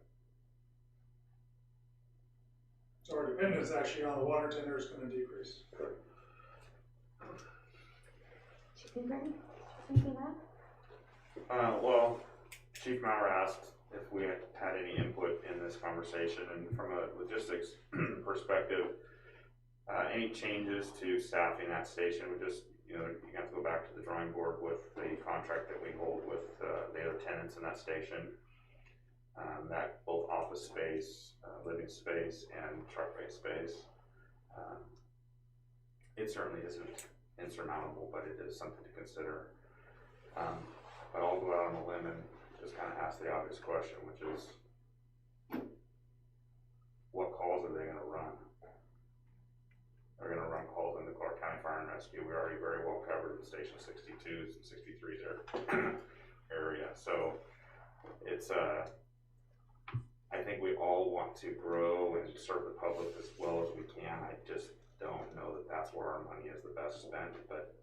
So our dependence actually on the water tender is going to decrease. Chief Graham, anything to add? Well, Chief Maurer asked if we had any input in this conversation, and from a logistics perspective, any changes to staffing that station would just, you know, you have to go back to the drawing board with the contract that we hold with the other tenants in that station. That both office space, living space, and truck-based space. it certainly isn't insurmountable, but it is something to consider. But I'll go out on a limb and just kind of ask the obvious question, which is, what calls are they going to run? They're going to run calls into Clark County Fire and Rescue. We're already very well covered in Station 62s and 63s area. So it's, I think we all want to grow and serve the public as well as we can. I just don't know that that's where our money is the best spent, but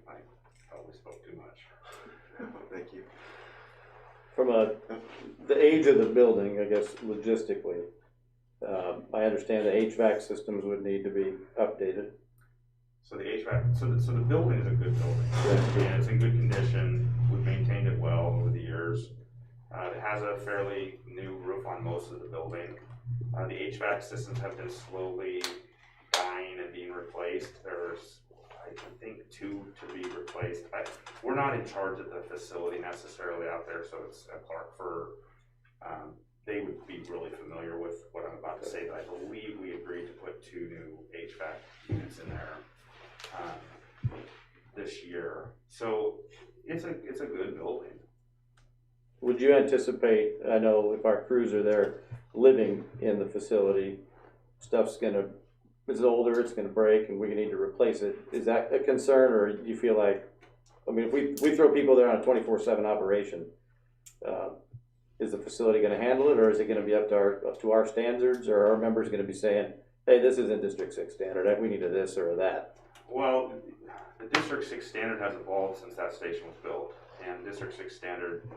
I probably spoke too much. Thank you. From the age of the building, I guess logistically, I understand the HVAC systems would need to be updated. So the HVAC, so the building is a good building, and it's in good condition. We've maintained it well over the years. It has a fairly new roof on most of the building. The HVAC systems have been slowly dying and being replaced. There's, I think, 2 to be replaced. We're not in charge of the facility necessarily out there, so it's Clark for, they would be really familiar with what I'm about to say, but I believe we agreed to put 2 new HVAC units in there this year. So it's a good building. Would you anticipate, I know if our crews are there living in the facility, it's older, it's gonna break, and we need to replace it. Is that a concern, or do you feel like, I mean, if we throw people there on a 24/7 operation, is the facility gonna handle it, or is it gonna be up to our standards, or are our members gonna be saying, hey, this isn't District 6 standard, we need a this or a that? Well, the District 6 standard has evolved since that station was built. And District 6 standard,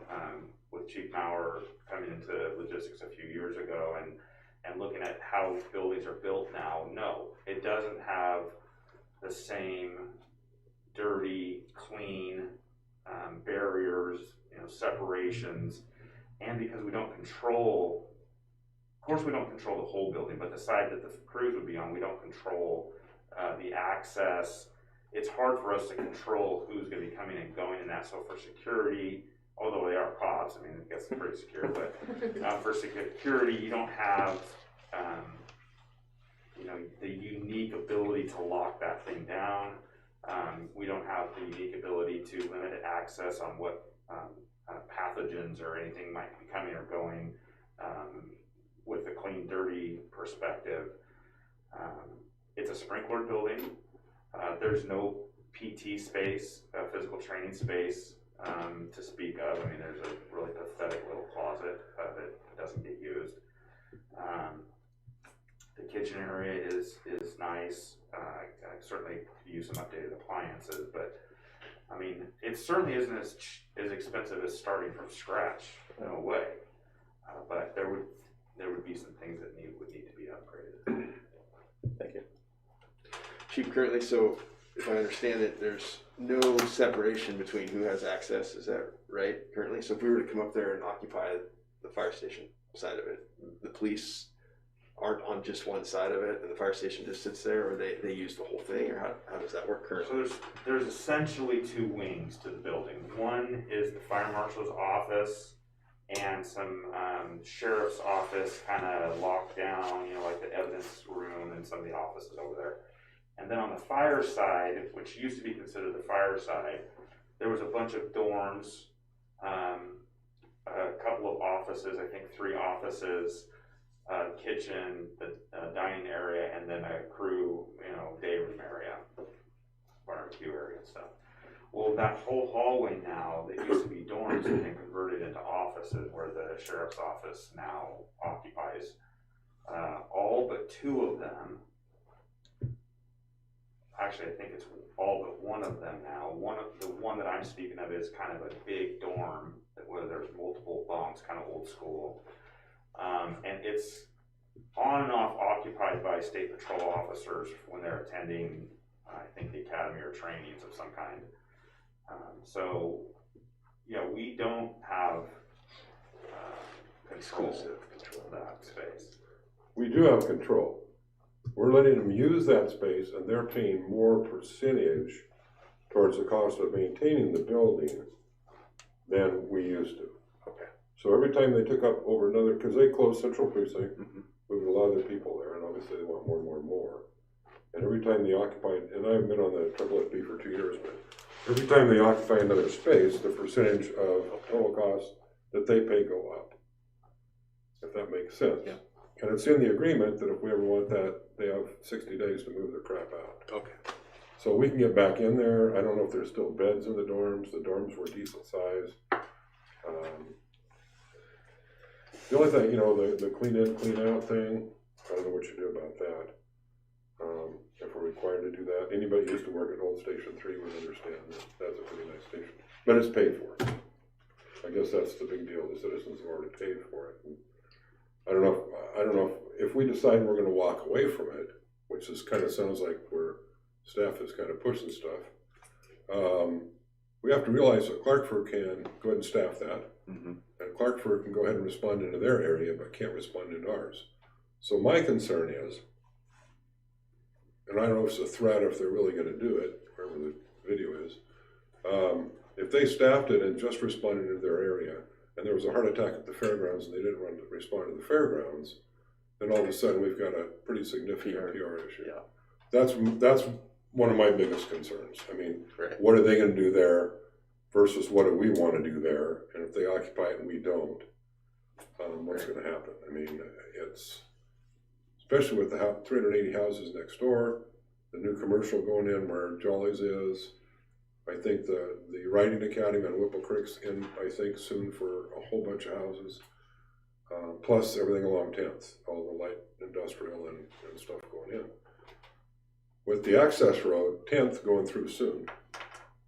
with Chief Maurer coming into logistics a few years ago and looking at how buildings are built now, no, it doesn't have the same dirty, clean barriers, separations. And because we don't control, of course we don't control the whole building, but the side that the crews would be on, we don't control the access. It's hard for us to control who's going to be coming and going in that. So for security, although they are cops, I mean, it gets pretty secure, but for security, you don't have, the unique ability to lock that thing down. We don't have the unique ability to limit access on what pathogens or anything might be coming or going with the clean, dirty perspective. It's a sprinkler building. There's no PT space, physical training space to speak of. I mean, there's a really pathetic little closet that doesn't get used. The kitchen area is nice. I certainly could use some updated appliances, but I mean, it certainly isn't as expensive as starting from scratch. No way. But there would be some things that would need to be upgraded. Thank you. Chief, currently, so if I understand it, there's no separation between who has access, is that right, currently? So if we were to come up there and occupy the fire station side of it, the police aren't on just one side of it and the fire station just sits there, or they use the whole thing, or how does that work currently? So there's essentially 2 wings to the building. One is the fire marshal's office and some sheriff's office kind of locked down, like the evidence room and some of the offices over there. And then on the fire side, which used to be considered the fire side, there was a bunch of dorms, a couple of offices, I think 3 offices, kitchen, the dining area, and then a crew, day room area, barbecue area and stuff. Well, that whole hallway now that used to be dorms has been converted into offices where the sheriff's office now occupies. All but 2 of them. Actually, I think it's all but 1 of them now. The one that I'm speaking of is kind of a big dorm where there's multiple bunks, kind of old school. And it's on and off occupied by state patrol officers when they're attending, I think, the academy or trainings of some kind. So, yeah, we don't have control of that space. We do have control. We're letting them use that space, and they're paying more percentage towards the cost of maintaining the building than we used to. Okay. So every time they took up over another, because they closed Central Precinct, moved a lot of their people there, and obviously they want more and more and more. And every time they occupy, and I've been on the FFB for 2 years, but every time they occupy another space, the percentage of total cost that they pay go up. If that makes sense. Yeah. And it's in the agreement that if we ever want that, they have 60 days to move their crap out. Okay. So we can get back in there. I don't know if there's still beds in the dorms. The dorms were decent size. The only thing, the clean in, clean out thing, I don't know what you do about that. If we're required to do that. Anybody who used to work at Old Station 3 would understand that that's a pretty nice station. But it's paid for. I guess that's the big deal. The citizens have already paid for it. And I don't know if we decide we're going to walk away from it, which is kind of sounds like where staff is kind of pushing stuff. We have to realize that Clarkford can go ahead and staff that. Mm-hmm. And Clarkford can go ahead and respond into their area, but can't respond into ours. So my concern is, and I don't know if it's a threat or if they're really going to do it, wherever the video is, if they staffed it and just responded to their area, and there was a heart attack at the fairgrounds and they didn't respond to the fairgrounds, then all of a sudden we've got a pretty significant PR issue. Yeah. That's one of my biggest concerns. I mean, Right. what are they going to do there versus what do we want to do there? And if they occupy it and we don't, what's going to happen? I mean, it's, especially with the 380 houses next door, the new commercial going in where Jolly's is. I think the Riding Academy on Whipple Creek's in, I think, soon for a whole bunch of houses. Plus everything along 10th, all the light industrial and stuff going in. With the access road, 10th going through soon,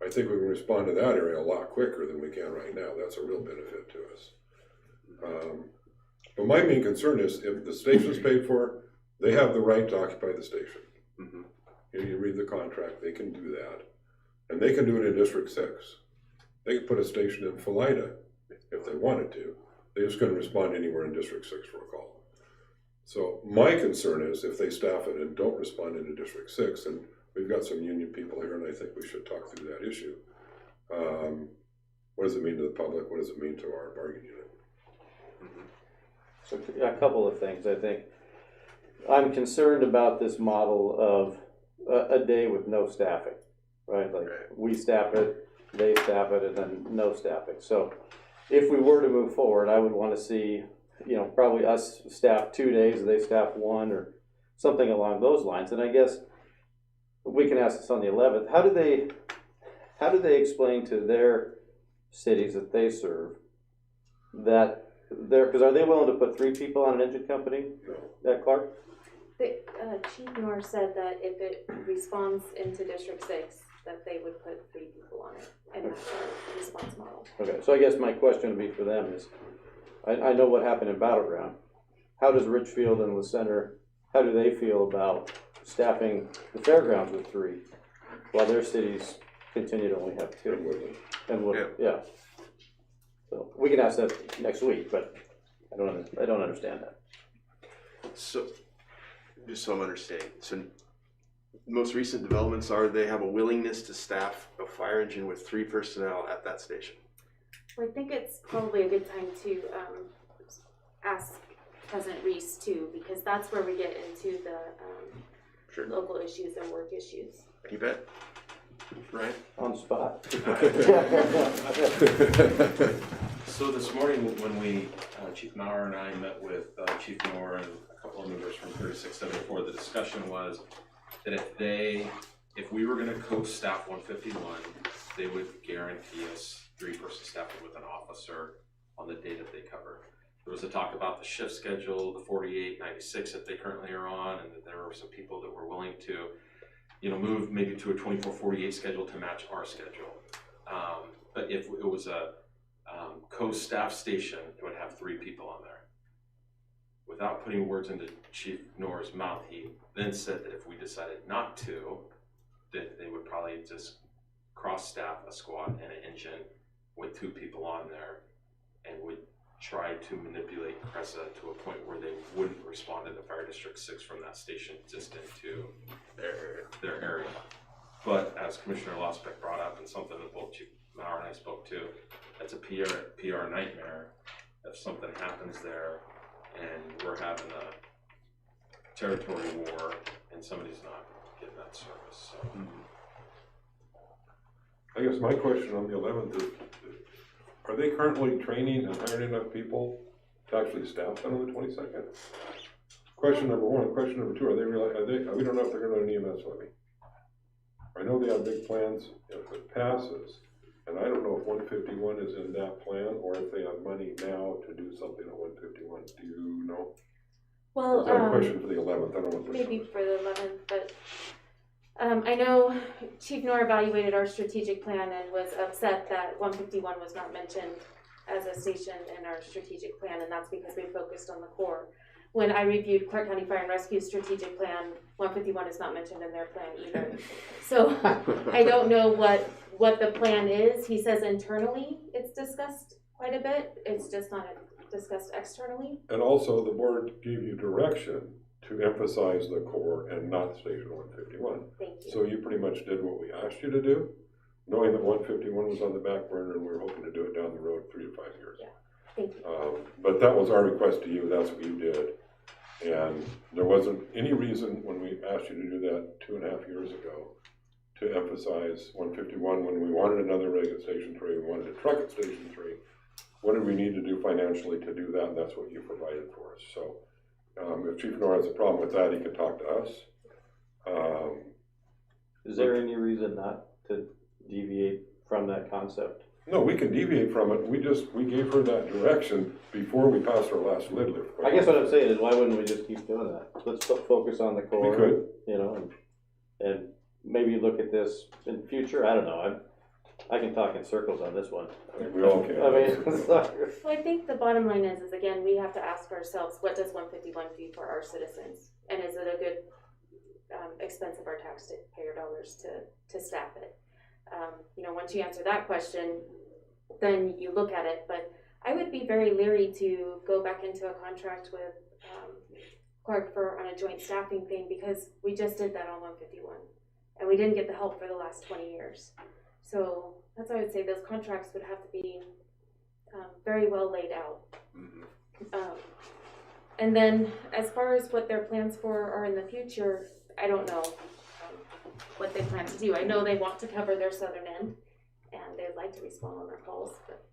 I think we can respond to that area a lot quicker than we can right now. That's a real benefit to us. But my main concern is if the station's paid for, they have the right to occupy the station. Mm-hmm. You read the contract, they can do that. And they can do it in District 6. They could put a station in Philida if they wanted to. They just couldn't respond anywhere in District 6 for a call. So my concern is if they staff it and don't respond into District 6, and we've got some union people here, and I think we should talk through that issue. What does it mean to the public? What does it mean to our bargaining unit? So a couple of things, I think. I'm concerned about this model of a day with no staffing, right? Like we staff it, they staff it, and then no staffing. So if we were to move forward, I would want to see, probably us staff 2 days, they staff 1 or something along those lines. And I guess we can ask this on the 11th. How do they explain to their cities that they serve that because are they willing to put 3 people on an engine company at Clark? Chief Norr said that if it responds into District 6, that they would put 3 people on it, and that's the response model. Okay, so I guess my question would be for them is, I know what happened in Battleground. How does Richfield and La Center, how do they feel about staffing the fairgrounds with 3, while their cities continue to only have 2? And yeah. So we can ask that next week, but I don't understand that. So, just so I'm understanding, so most recent developments are they have a willingness to staff a fire engine with 3 personnel at that station. Well, I think it's probably a good time to ask President Reese too, because that's where we get into the Sure. local issues and work issues. You bet. Right? On the spot. So this morning when we, Chief Maurer and I met with Chief Norr and a couple of members from 3674, the discussion was that if we were gonna co-staff 151, they would guarantee us 3-person staffing with an officer on the day that they cover. There was a talk about the shift schedule, the 48-96 that they currently are on, and that there were some people that were willing to, move maybe to a 24-48 schedule to match our schedule. But if it was a co-staff station, it would have 3 people on there. Without putting words into Chief Norr's mouth, he then said that if we decided not to, that they would probably just cross-staff a squad and an engine with 2 people on there, and would try to manipulate Cressa to a point where they wouldn't respond to the Fire District 6 from that station just into their area. But as Commissioner Losbeck brought up, and something that both Chief Maurer and I spoke to, that's a PR nightmare if something happens there and we're having a territory war and somebody's not in that service, so. I guess my question on the 11th is, are they currently training and hiring enough people to actually staff them on the 22nd? Question number one. Question number two, we don't know if they're gonna run an EMS levy. I know they have big plans if it passes, and I don't know if 151 is in that plan or if they have money now to do something at 151. Do you know? Well, Is that a question for the 11th? I don't know what maybe for the 11th, but I know Chief Nor evaluated our strategic plan and was upset that 151 was not mentioned as a station in our strategic plan, and that's because we focused on the core. When I reviewed Clark County Fire and Rescue's strategic plan, 151 is not mentioned in their plan either. So I don't know what the plan is. He says internally it's discussed quite a bit. It's just not discussed externally. And also the board gave you direction to emphasize the core and not Station 151. Thank you. So you pretty much did what we asked you to do, knowing that 151 was on the back burner and we were hoping to do it down the road 3 to 5 years. Yeah, thank you. But that was our request to you, that's what you did. And there wasn't any reason when we asked you to do that 2.5 years ago to emphasize 151 when we wanted another rig at Station 3, we wanted a truck at Station 3. What did we need to do financially to do that? And that's what you provided for us. So if Chief Nor has a problem with that, he can talk to us. Is there any reason not to deviate from that concept? No, we can deviate from it. We gave her that direction before we passed our last lid lift. I guess what I'm saying is, why wouldn't we just keep doing that? Let's focus on the core. We could. You know, and maybe look at this in the future. I don't know. I can talk in circles on this one. We all can. I mean, it's not, Well, I think the bottom line is again, we have to ask ourselves, what does 151 do for our citizens? And is it a good expense of our taxpayer dollars to staff it? Once you answer that question, then you look at it. But I would be very leery to go back into a contract with Clark on a joint staffing thing, because we just did that on 151 and we didn't get the help for the last 20 years. So that's why I would say those contracts would have to be very well laid out. And then as far as what their plans for are in the future, I don't know what they plan to do. I know they want to cover their southern end and they'd like to respond on their calls, but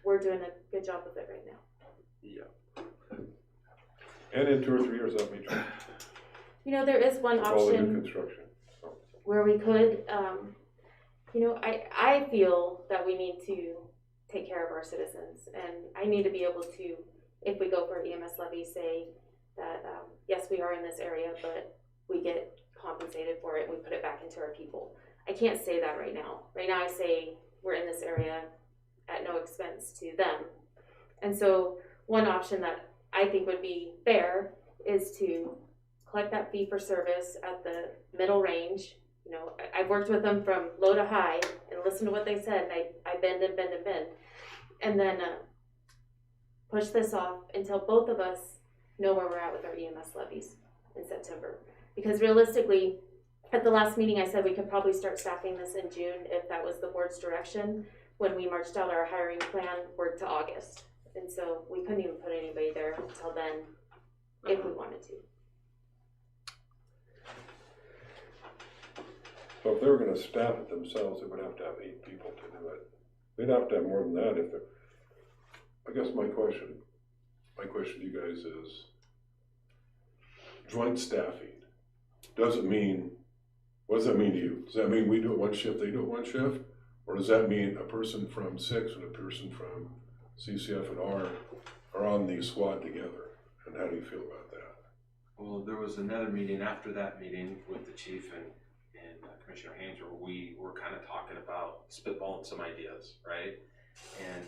we're doing a good job of it right now. Yeah. And in 2 or 3 years, that'll be true. There is one All the new option construction. So. where we could, I feel that we need to take care of our citizens, and I need to be able to, if we go for EMS levy, say that, yes, we are in this area, but we get compensated for it, and we put it back into our people. I can't say that right now. Right now I say we're in this area at no expense to them. And so one option that I think would be fair is to collect that fee for service at the middle range. I've worked with them from low to high and listened to what they said, and I bend and bend and bend. And then push this off until both of us know where we're at with our EMS levies in September. Because realistically, at the last meeting I said we could probably start staffing this in June if that was the board's direction. When we marched out our hiring plan, we're to August. And so we couldn't even put anybody there until then if we wanted to. So if they were going to staff it themselves, they would have to have 8 people to do it. They'd have to have more than that if they're. I guess my question to you guys is, joint staffing, what does that mean to you? Does that mean we do it one shift, they do it one shift? Or does that mean a person from 6 and a person from CCF and R are on the squad together? And how do you feel about that? Well, there was another meeting after that meeting with the chief and Commissioner Haynes, where we were kind of talking about spitballing some ideas, right? And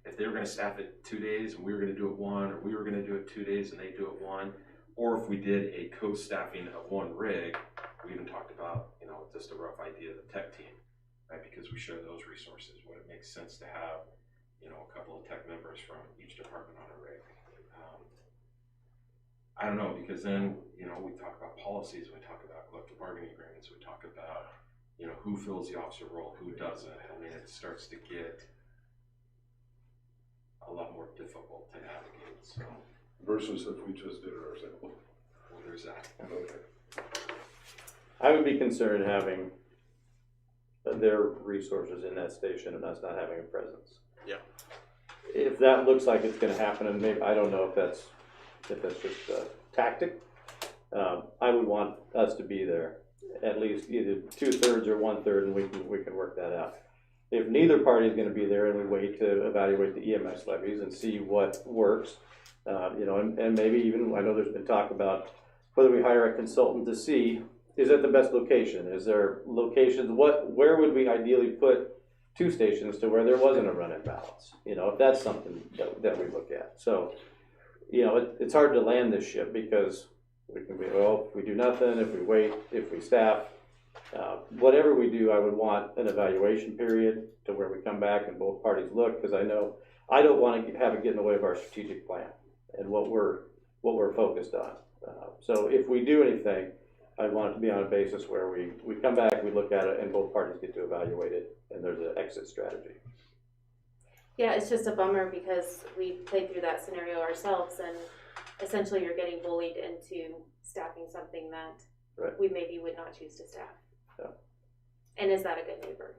if they were going to staff it 2 days and we were going to do it 1, or we were going to do it 2 days and they do it 1, or if we did a co-staffing of 1 rig, we even talked about just a rough idea of the tech team, right? Because we share those resources. Would it make sense to have a couple of tech members from each department on a rig? I don't know, because then, we talk about policies, we talk about collective bargaining agreements, we talk about, who fills the officer role, who doesn't. I mean, it starts to get a lot more difficult to navigate, so. versus if we just did it ourselves? Well, there's that. Okay. I would be concerned having their resources in that station and us not having a presence. Yeah. If that looks like it's gonna happen, and maybe, I don't know if that's just a tactic, I would want us to be there, at least either 2/3 or 1/3, and we can work that out. If neither party is gonna be there and we wait to evaluate the EMS levies and see what works, and maybe even, I know there's been talk about whether we hire a consultant to see, is it the best location? Is there locations, where would we ideally put 2 stations to where there wasn't a run imbalance? If that's something that we look at. So, it's hard to land this ship because we can be, well, if we do nothing, if we wait, if we staff, whatever we do, I would want an evaluation period to where we come back and both parties look, because I know I don't want to have it get in the way of our strategic plan and what we're focused on. So if we do anything, I want it to be on a basis where we come back, we look at it, and both parties get to evaluate it, and there's an exit strategy. Yeah, it's just a bummer because we played through that scenario ourselves, and essentially you're getting bullied into staffing something that Right. we maybe would not choose to staff. Yeah. And is that a good neighbor?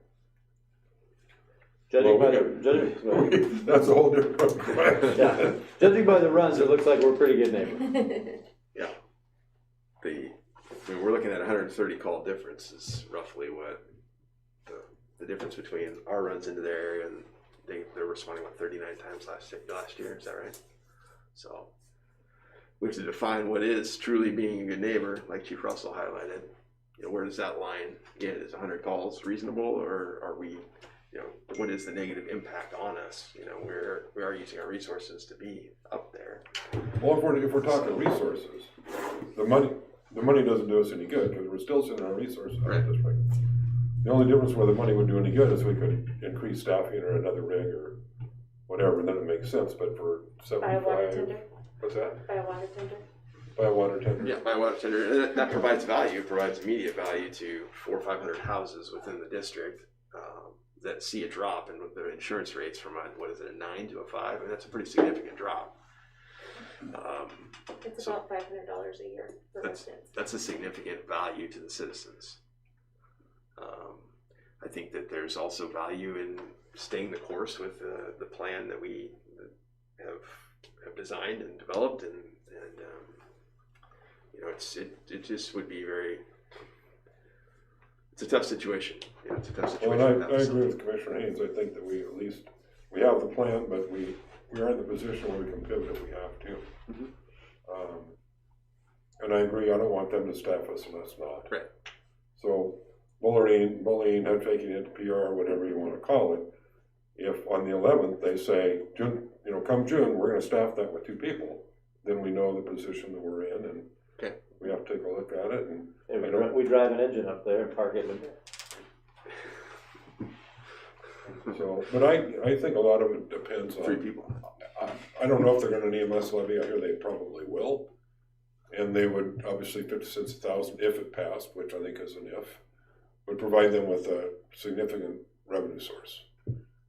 Judging Well, by the That's a whole different question. yeah, judging by the runs, it looks like we're a pretty good neighbor. We're looking at 130 call difference is roughly what the difference between our runs into their area, and they're responding 39 times last year. Is that right? So we have to define what is truly being a good neighbor, like Chief Russell highlighted. Where does that line get? Is 100 calls reasonable, or are we, what is the negative impact on us? We are using our resources to be up there. Well, if we're talking resources, the money doesn't do us any good because we're still sending our resources out of this thing. The only difference where the money would do any good is we could increase staffing or another rig or whatever, then it makes sense. But for 75, Buy a water tender? What's that? By a water tender? Buy a water tender. Yeah, buy water tender. And that provides value, provides immediate value to 400 or 500 houses within the district that see a drop in the insurance rates from a 9 to a 5, and that's a pretty significant drop. It's about $500 a year for residents. That's a significant value to the citizens. I think that there's also value in staying the course with the plan that we have designed and developed, and it just would be it's a tough situation. It's a tough situation. Well, and I agree with Commissioner Haynes. I think that we have the plan, but we are in the position where we can pivot if we have to. Mm-hmm. And I agree, I don't want them to staff us and us not. Right. So bullying, head faking into PR, whatever you want to call it, if on the 11th they say, June, come June, we're going to staff that with 2 people, then we know the position that we're in, and okay. We have to take a look at it. And we drive an engine up there and park it in there. So, but I think a lot of it depends on 3 people. I don't know if they're going to EMS levy. I hear they probably will. And they would obviously 50 cents a thousand if it passed, which I think is an if, would provide them with a significant revenue source.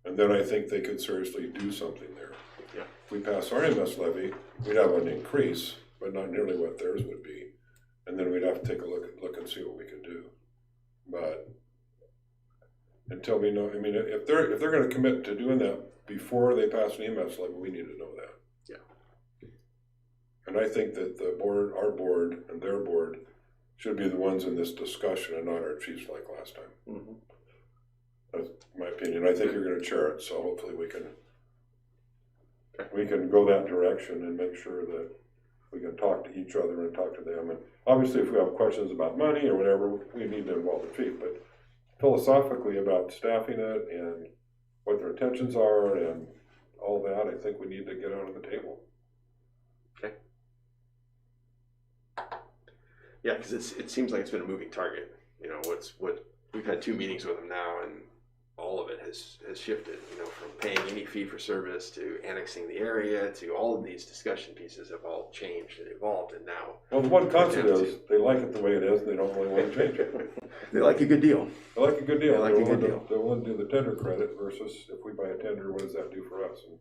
And then I think they could seriously do something there. Yeah. If we pass our EMS levy, we'd have an increase, but not nearly what theirs would be. And then we'd have to take a look and see what we could do. But until we know, if they're going to commit to doing that before they pass an EMS levy, we need to know that. Yeah. And I think that our board and their board should be the ones in this discussion and not our chiefs like last time. Mm-hmm. That's my opinion. I think you're going to chair it, so hopefully we can go that direction and make sure that we can talk to each other and talk to them. And obviously, if we have questions about money or whatever, we need to involve the chief. But philosophically about staffing it and what their intentions are and all that, I think we need to get out on the table. Okay. Yeah, because it seems like it's been a moving target. We've had 2 meetings with them now, and all of it has shifted. From paying any fee for service to annexing the area to all of these discussion pieces have all changed and evolved, and now. Well, the one constant is they like it the way it is, and they don't really want to change it. They like a good deal. They like a good deal. They like a good deal. They're willing to do the tender credit versus if we buy a tender, what does that do for us? And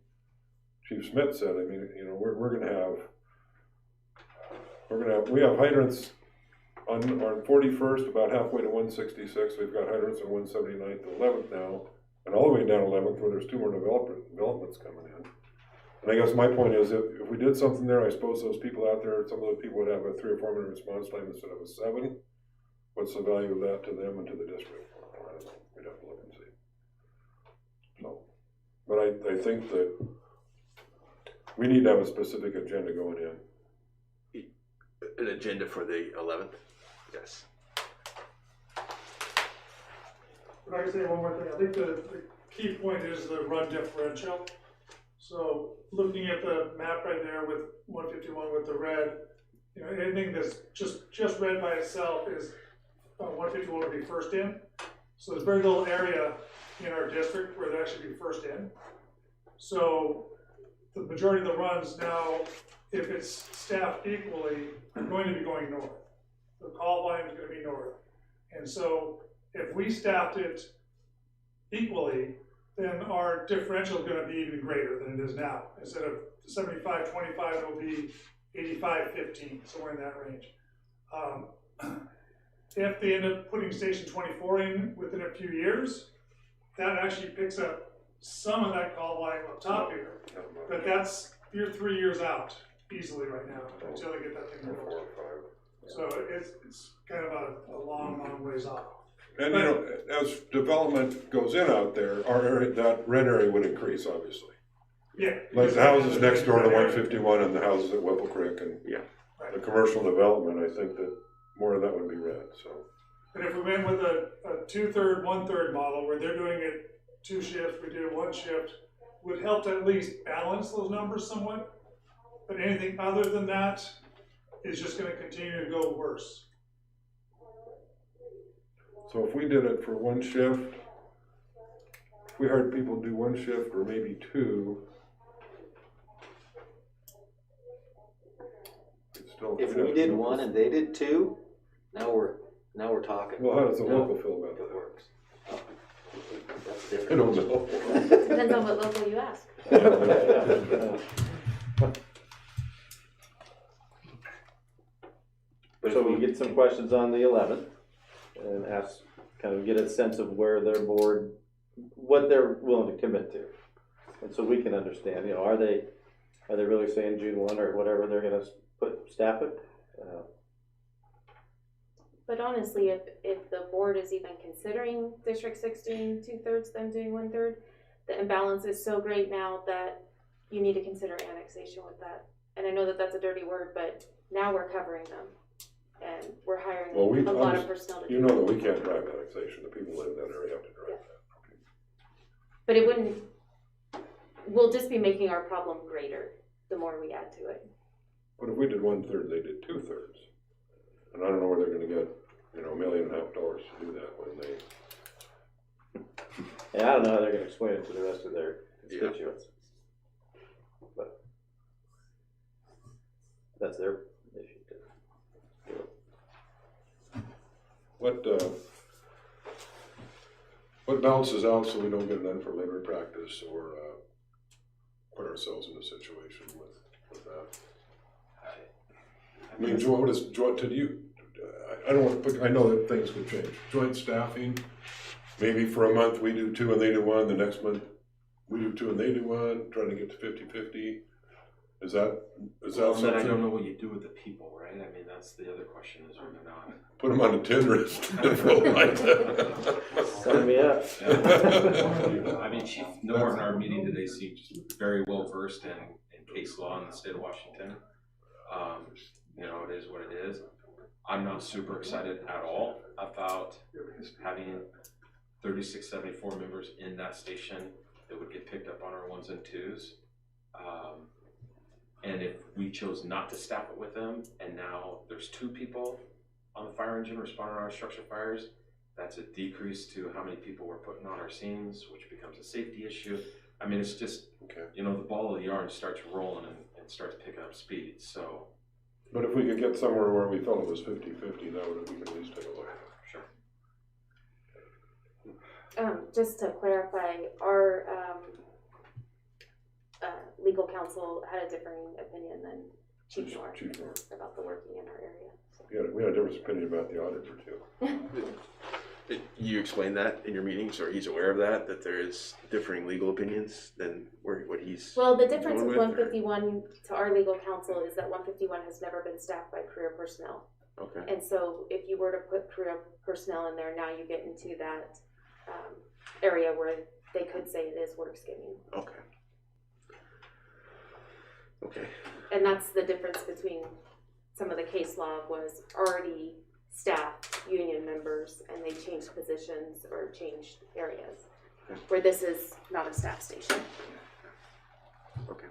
Chief Smith said, we're going to have we have hydrants on 41st, about halfway to 166. We've got hydrants on 179th and 11th now, and all the way down 11th where there's two more developments coming in. And I guess my point is, if we did something there, I suppose those people out there, some of those people would have a 3 or 4 minute response time instead of a 7. What's the value of that to them and to the district? I don't know. We'd have to look and see. So, but I think that we need to have a specific agenda going in. An agenda for the 11th? Yes. If I can say one more thing, I think the key point is the run differential. So looking at the map right there with 151 with the red, you know, anything that's just red by itself is 151 would be first in. So there's very little area in our district where they'd actually be first in. So the majority of the runs now, if it's staffed equally, are going to be going north. The call volume is going to be north. And so if we staffed it equally, then our differential is going to be even greater than it is now. Instead of 75-25, it'll be 85-15, somewhere in that range. If they end up putting Station 24 in within a few years, that actually picks up some of that call volume up top here. But you're 3 years out easily right now until they get that thing going. 4 or 5. So it's kind of a long, long ways off. And you know, as development goes in out there, our area, that red area would increase, obviously. Yeah. Like the houses next door to 151 and the houses at Whipple Creek and the commercial development, I think that more of that would be red, so. But if we went with a 2/3, 1/3 model where they're doing it 2 shifts, we do 1 shift, would help to at least balance those numbers somewhat. But anything other than that is just going to continue to go worse. So if we did it for 1 shift, if we hired people to do 1 shift or maybe 2, it's still. If we did 1 and they did 2, now we're talking. Well, how does the No, local feel about it that? works. That's I different. don't know. Depends on what local you ask. So we get some questions on the 11th and ask, kind of get a sense of where their board, what they're willing to commit to. And so we can understand, you know, are they really saying June 1 or whatever they're gonna staff it? But honestly, if the board is even considering District 16 2/3, them doing 1/3, the imbalance is so great now that you need to consider annexation with that. And I know that that's a dirty word, but now we're covering them. And we're hiring a lot of personnel to do You know that we can't drive annexation. The people that live in that area have to drive that. But it wouldn't, we'll just be making our problem greater the more we add to it. But if we did 1/3, they did 2/3. And I don't know where they're gonna get, you know, $1.5 million to do that when they. And I don't know how they're gonna explain it to the rest of their constituents. But that's their issue to do it. What balances out so we don't get an unfair labor practice or put ourselves in a situation with that? I mean, I don't want to put, I know that things could change. Joint staffing, maybe for a month we do 2 and they do 1, the next month we do 2 and they do 1, trying to get to 50-50. Is that something? I don't know what you do with the people, right? I mean, that's the other question is whether or not. Put them on a tin wrist. Sign me up. I mean, Chief Noor in our meeting today seemed very well versed in case law in the state of Washington. You know, it is what it is. I'm not super excited at all about having 3674 members in that station that would get picked up on our 1s and 2s. And if we chose not to staff it with them, and now there's 2 people on the fire engine responding to our structure fires, that's a decrease to how many people we're putting on our scenes, which becomes a safety issue. I mean, it's just, you know, the ball of the yarn starts rolling and starts picking up speed, so. But if we could get somewhere where we felt it was 50-50, that would, we could at least take a look. Sure. Just to clarify, our legal counsel had a differing opinion than Chief Moore Chief Moore. about the working in our area. So. We had a different opinion about the auditor too. You explain that in your meetings, or he's aware of that there is differing legal opinions than what he's. Well, the difference going with with, 151 to our legal counsel is that 151 has never been staffed by career personnel. Okay. And so if you were to put career personnel in there, now you get into that area where they could say it is work skimming. Okay. Okay. And that's the difference between some of the case law was already staffed union members and they changed positions or changed areas, where this is not a staff station. Okay.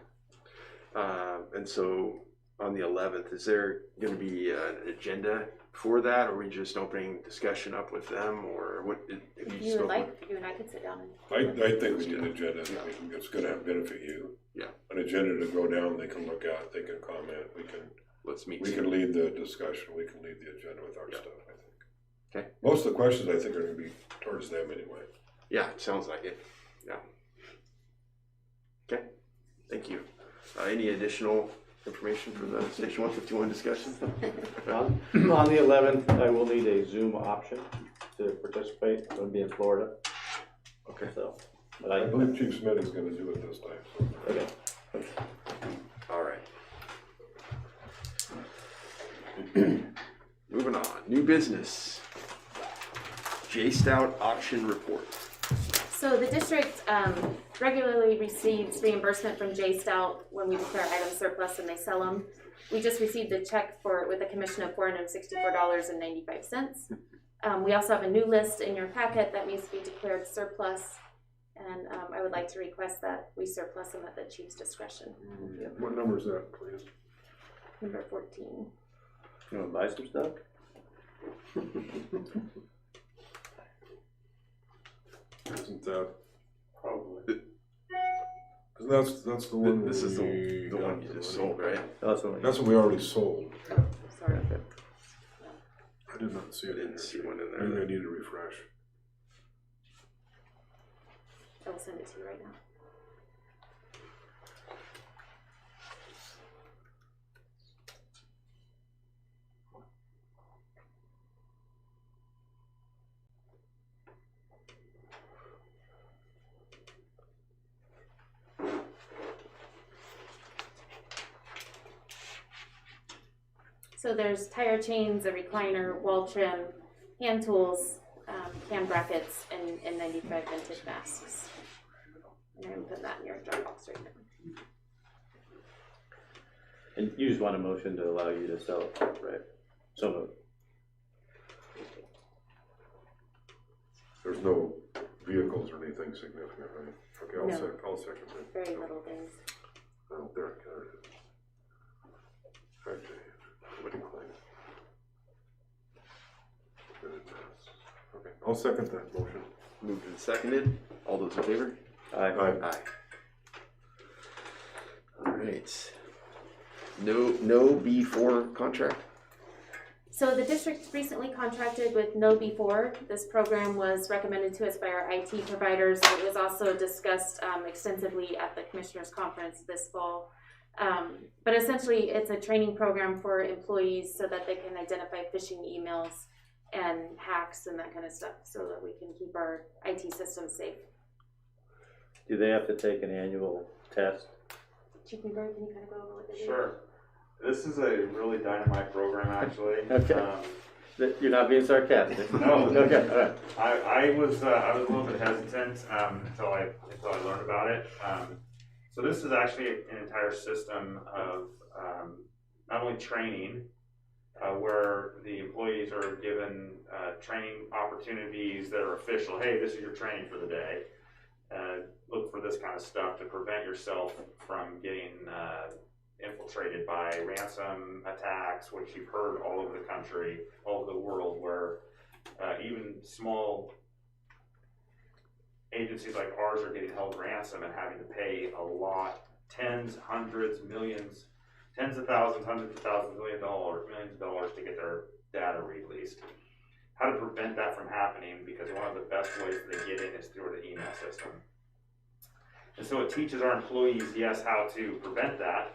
And so on the 11th, is there going to be an agenda for that, or are we just opening discussion up with them, or what? If you would like, you and I could sit down and. I think we need an agenda. It's going to benefit you. Yeah. An agenda to go down. They can look at. They can comment. Let's meet. We can lead the discussion. We can lead the agenda with our Yeah. stuff. I think. Okay. Most of the questions I think are going to be towards them anyway. Yeah, it sounds like it. Yeah. Okay. Thank you. Any additional information for the Station 151 discussion? On the 11th, I will need a Zoom option to participate. I'm going to be in Florida. Okay. So, but I believe Chief Smith is going to do it this time. So. Okay. All right. Moving on. New business. J-Stout auction report. So the district regularly receives reimbursement from J-Stout when we declare items surplus and they sell them. We just received a check with a commission of $464.95. We also have a new list in your packet that needs to be declared surplus, and I would like to request that we surplus them at the chief's discretion. What number is that, please? Number 14. You wanna buy some stuff? Isn't that? Probably. That's the one. This is the we one you got just the sold, money. right? That's what That's what we already sold. Oh, sorry. I did not see I it. didn't see one in Maybe I there. need to refresh. I will send it to you right now. So there's tire chains, a recliner, wall trim, hand tools, cam brackets, and N95 vintage masks. And I'm putting that in your Dropbox right now. And you just want a motion to allow you to sell it, right? So moved. There's no vehicles or anything significant, right? Okay, I'll No. I'll second that. Very little things. Oh, there it is. Okay. What do you claim? Okay, I'll second that motion. Moved and seconded. All those in favor? Aye. Aye. All right. No B4 contract? So the district recently contracted with No Before. This program was recommended to us by our IT providers. It was also discussed extensively at the commissioners conference this fall. But essentially it's a training program for employees so that they can identify phishing emails and hacks and that kind of stuff so that we can keep our IT systems safe. Do they have to take an annual test? Chief Newberg, can you kind of go over what they do? Sure. This is a really dynamite program, actually. Okay. You're not being sarcastic? No. Okay, all right. I was a little bit hesitant until I learned about it. So this is actually an entire system of not only training, where the employees are given training opportunities that are official. Hey, this is your training for the day. Look for this kind of stuff to prevent yourself from getting infiltrated by ransom attacks, which you've heard all over the country, all over the world, where even small agencies like ours are getting held ransom and having to pay a lot, tens, hundreds, millions, tens of thousands, hundreds of thousands, millions of dollars to get their data released. How to prevent that from happening, because one of the best ways they get in is through the email system. And so it teaches our employees, yes, how to prevent that,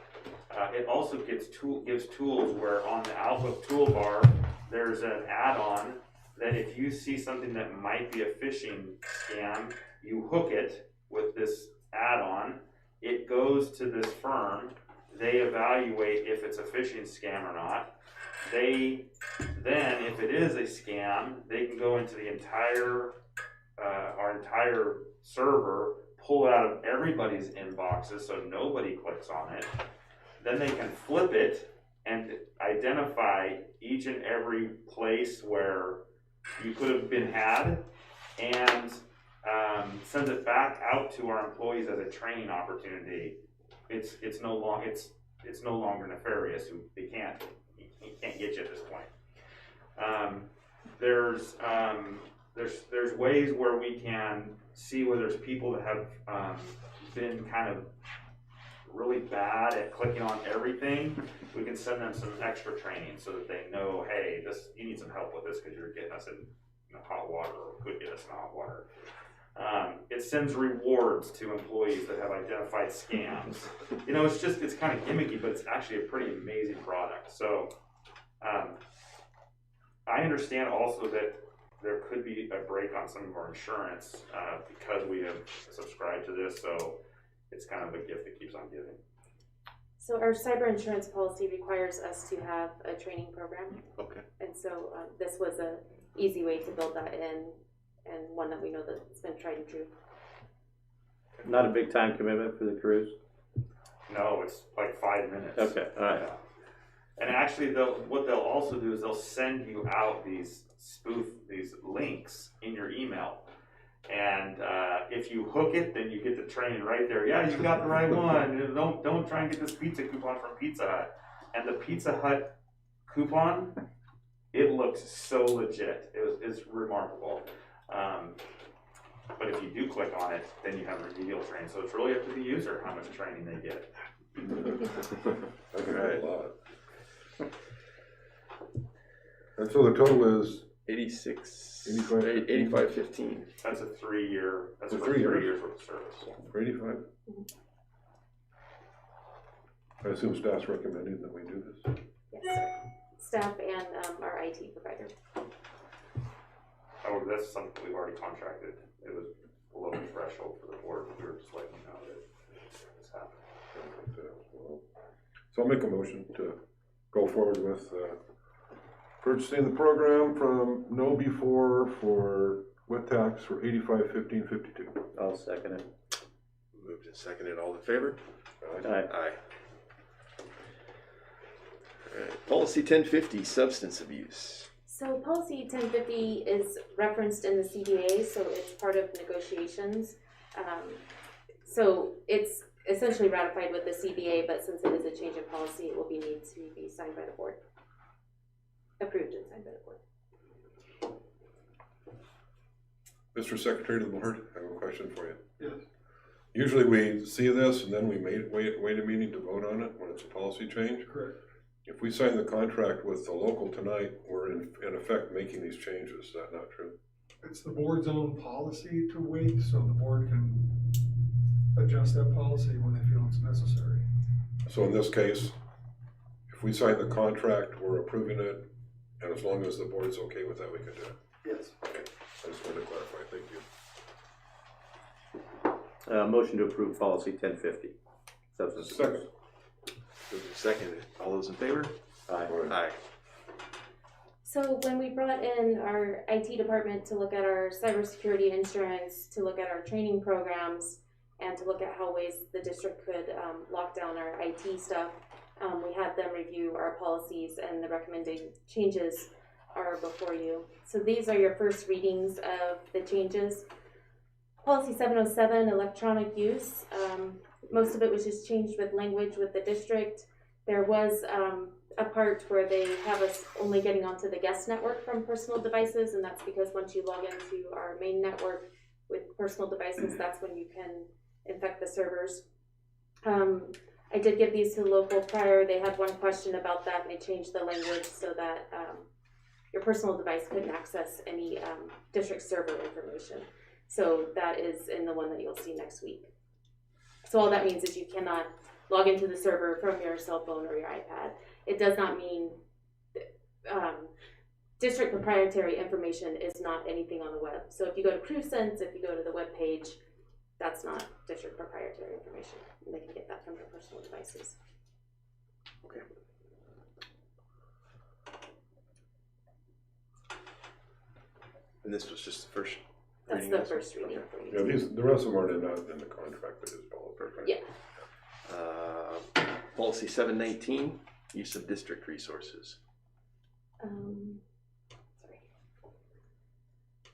It also gives tools where on the Outlook toolbar, there's an add-on that if you see something that might be a phishing scam, you hook it with this add-on, it goes to this firm, they evaluate if it's a phishing scam or not. They then, if it is a scam, they can go into the our entire server, pull it out of everybody's inboxes so nobody clicks on it. Then they can flip it and identify each and every place where you could have been had, and send it back out to our employees as a training opportunity. It's no longer nefarious. He can't get you at this point. There's ways where we can see where there's people that have been kind of really bad at clicking on everything. We can send them some extra training so that they know, hey, you need some help with this because you're getting us in hot water, or could get us in hot water. It sends rewards to employees that have identified scams. It's kind of gimmicky, but it's actually a pretty amazing product. So I understand also that there could be a break on some of our insurance because we have subscribed to this. So it's kind of a gift that keeps on giving. So our cyber insurance policy requires us to have a training program. Okay. And so this was an easy way to build that in, and one that we know that it's been tried and true. Not a big time commitment for the cruise? No, it's like 5 minutes. Okay, all right. Yeah. And actually, what they'll also do is they'll send you out these links in your email. And if you hook it, then you get the training right there. Yeah, you got the right one. Don't try and get this pizza coupon from Pizza Hut. And the Pizza Hut coupon, it looks so legit. It's remarkable. But if you do click on it, then you have remedial training. So it's really up to the user how much training they get. That's a lot. And so the total is 85.15. That's a 3 year. That's For for 3 3 years? years worth of service. 85. I assume staff's recommending that we do this. Yes, sir. Staff and our IT provider. Oh, that's something we've already contracted. It was below the threshold for the board. We were just letting you know that this happened. So I'll make a motion to go forward with purchasing the program from No Before for wet tax for $85.15.52. I'll second it. Moved and seconded. All in favor? Aye. Aye. All right. Policy 1050, substance abuse. So policy 1050 is referenced in the CBA, so it's part of negotiations. So it's essentially ratified with the CBA, but since it is a change in policy, it will need to be signed by the board. Approved and signed by the board. Mr. Secretary of the Board, I have a question for you. Yes. Usually we see this and then we wait a meeting to vote on it when it's a policy change. Correct. If we sign the contract with the local tonight, we're in effect making these changes. Is that not true? It's the board's own policy to wait, so the board can adjust that policy when they feel it's necessary. So in this case, if we sign the contract, we're approving it, and as long as the board's okay with that, we can do it. Yes. Okay, I just wanted to clarify. Thank you. Motion to approve policy 1050. Substance Second. abuse. Moved and seconded. All those in favor? Aye. Aye. So when we brought in our IT department to look at our cybersecurity insurance, to look at our training programs, and to look at how ways the district could lock down our IT stuff, we had them review our policies, and the recommended changes are before you. So these are your first readings of the changes. Policy 707, electronic use. Most of it was just changed with language with the district. There was a part where they have us only getting onto the guest network from personal devices, and that's because once you log into our main network with personal devices, that's when you can infect the servers. I did give these to the local prior. They had one question about that, and they changed the language so that your personal device couldn't access any district server information. So that is in the one that you'll see next week. So all that means is you cannot log into the server from your cell phone or your iPad. It does not mean district proprietary information is not anything on the web. So if you go to CrewSense, if you go to the web page, that's not district proprietary information. They can get that from their personal devices. Okay. And this was just the first That's reading? the of this? first reading Okay. for you. Yeah, the rest of them aren't in the contract, but it's policy. Right? Yeah. Policy 719, use of district resources. Sorry.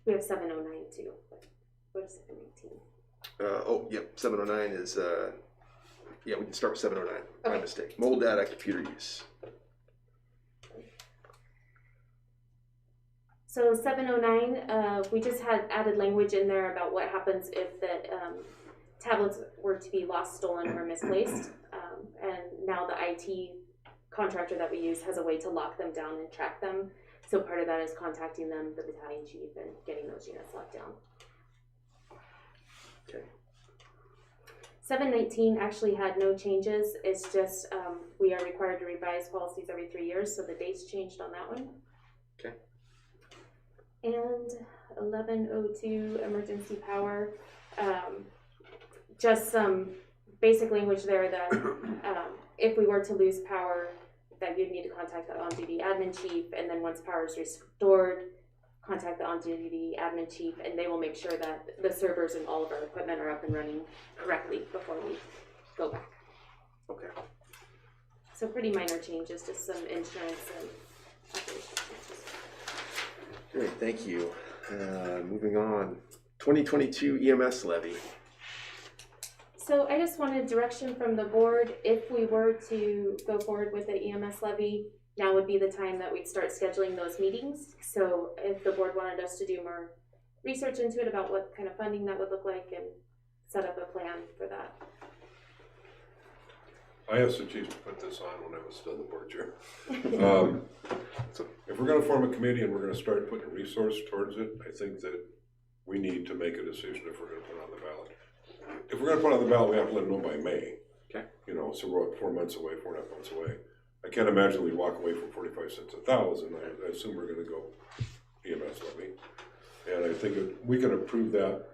We have 709 too. What is 718? Yep, 709 is, yeah, we can start with 709, my Okay. mistake. Mobile data computer use. So 709, we just had added language in there about what happens if the tablets were to be lost, stolen, or misplaced. And now the IT contractor that we use has a way to lock them down and track them. So part of that is contacting them, the battalion chief, and getting those units locked down. Okay. 719 actually had no changes. It's just we are required to revise policies every 3 years, so the dates changed on that one. Okay. And 1102 emergency power, just some basic language there that if we were to lose power, that you'd need to contact the on-duty admin chief, and then once power is restored, contact the on-duty admin chief, and they will make sure that the servers and all of our equipment are up and running correctly before we go back. Okay. So pretty minor changes, just some insurance and operational changes. Great, thank you. Moving on, 2022 EMS levy. So I just wanted direction from the board. If we were to go forward with the EMS levy, now would be the time that we'd start scheduling those meetings. So if the board wanted us to do more research into it about what kind of funding that would look like and set up a plan for that. I asked the chief to put this on when I was still the board chair. So if we're gonna form a committee and we're gonna start putting resource towards it, I think that we need to make a decision if we're gonna put it on the ballot. If we're gonna put it on the ballot, we have to let them know by May. Okay. You know, so we're what, 4 months away, 4.5 months away. I can't imagine we'd walk away from 45 cents a thousand. I assume we're gonna go EMS levy. And I think we can approve that.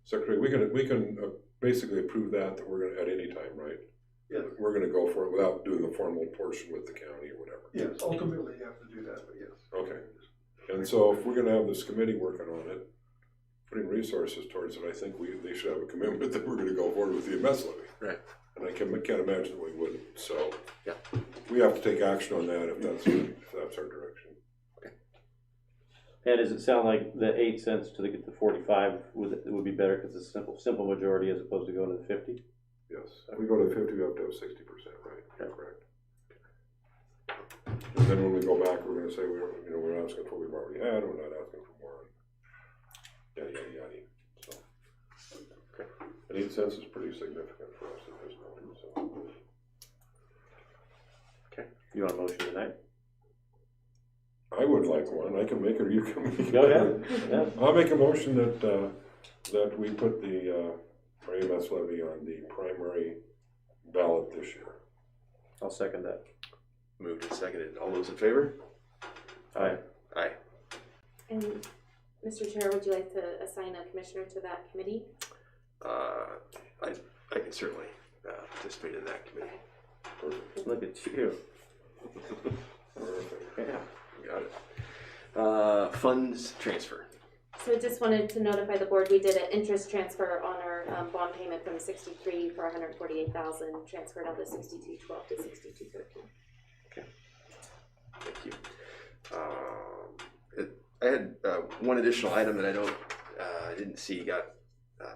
Secretary, we can basically approve that we're gonna, at any time, right? Yeah. We're gonna go for it without doing the formal portion with the county or whatever. Yes, ultimately you have to do that, but yes. Okay. And so if we're gonna have this committee working on it, putting resources towards it, I think they should have a commitment that we're gonna go forward with the EMS levy. Right. And I can't imagine we wouldn't, so. Yeah. We have to take action on that if that's our direction. And does it sound like the 8 cents to the 45 would be better because it's a simple majority as opposed to going to the 50? Yes. If we go to 50, we have to have 60%, right? Okay. Correct. And then when we go back, we're gonna say we're asking for what we've already had, we're not asking for more. Yada, yada, yada. So. Okay. And 8 cents is pretty significant for us at this point, so. Okay. You want a motion tonight? I would like one. I can make it, or you can. Go ahead. Yeah. I'll make a motion that we put the our EMS levy on the primary ballot this year. I'll second that. Moved and seconded. All those in favor? Aye. Aye. And Mr. Chair, would you like to assign a commissioner to that committee? I can certainly participate in that committee. Look at you. Perfect. Yeah. Got it. Funds transfer. So just wanted to notify the board, we did an interest transfer on our bond payment from 63 for 148,000, transferred out to 6212 to 6213. Thank you. I had one additional item that I didn't see got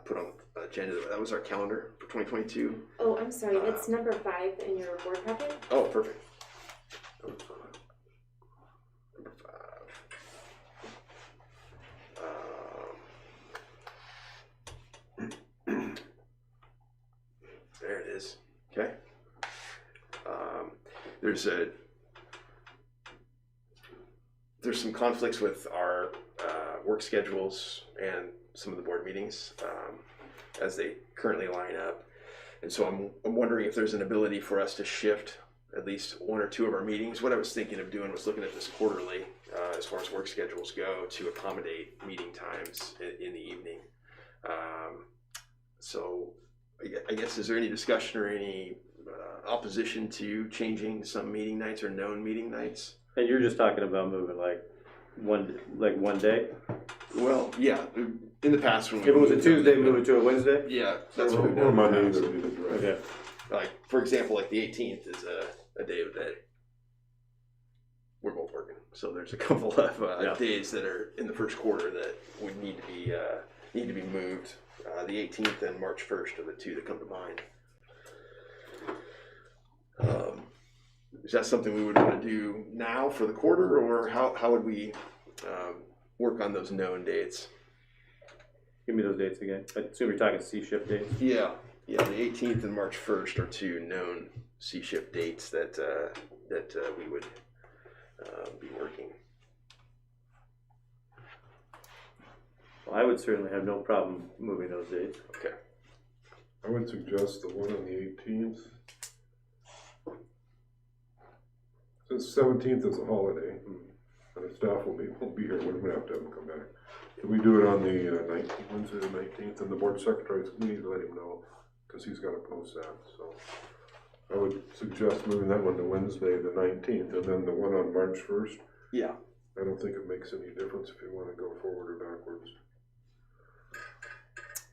put on the agenda. That was our calendar for 2022. Oh, I'm sorry, it's number 5 in your board packet. Oh, perfect. Number 5. There it is. Okay. There's some conflicts with our work schedules and some of the board meetings as they currently line up. And so I'm wondering if there's an ability for us to shift at least one or two of our meetings. What I was thinking of doing was looking at this quarterly, as far as work schedules go, to accommodate meeting times in the evening. So I guess, is there any discussion or any opposition to changing some meeting nights or known meeting nights? And you're just talking about moving like one day? Well, yeah, in the past when If it was a Tuesday, move it to a Wednesday? Yeah, that's what we've Or done. Monday, in the either past. would be the direct. Okay. Like, for example, like the 18th is a day that we're both working. So there's a couple of days that are in the first quarter that would need to be moved. The 18th and March 1st are the two that come to mind. Is that something we would want to do now for the quarter, or how would we work on those known dates? Give me those dates again. I assume you're talking C-shift dates. Yeah, the 18th and March 1st are two known C-shift dates that we would be working. Well, I would certainly have no problem moving those dates. Okay. I would suggest the one on the 18th. Since 17th is a holiday, and the staff won't be here, we're gonna have to have them come back. Can we do it on the 19th, Wednesday the 19th, and the board secretary, we need to let him know, because he's gotta post that, so. I would suggest moving that one to Wednesday the 19th, and then the one on March 1st. Yeah. I don't think it makes any difference if you wanna go forward or backwards.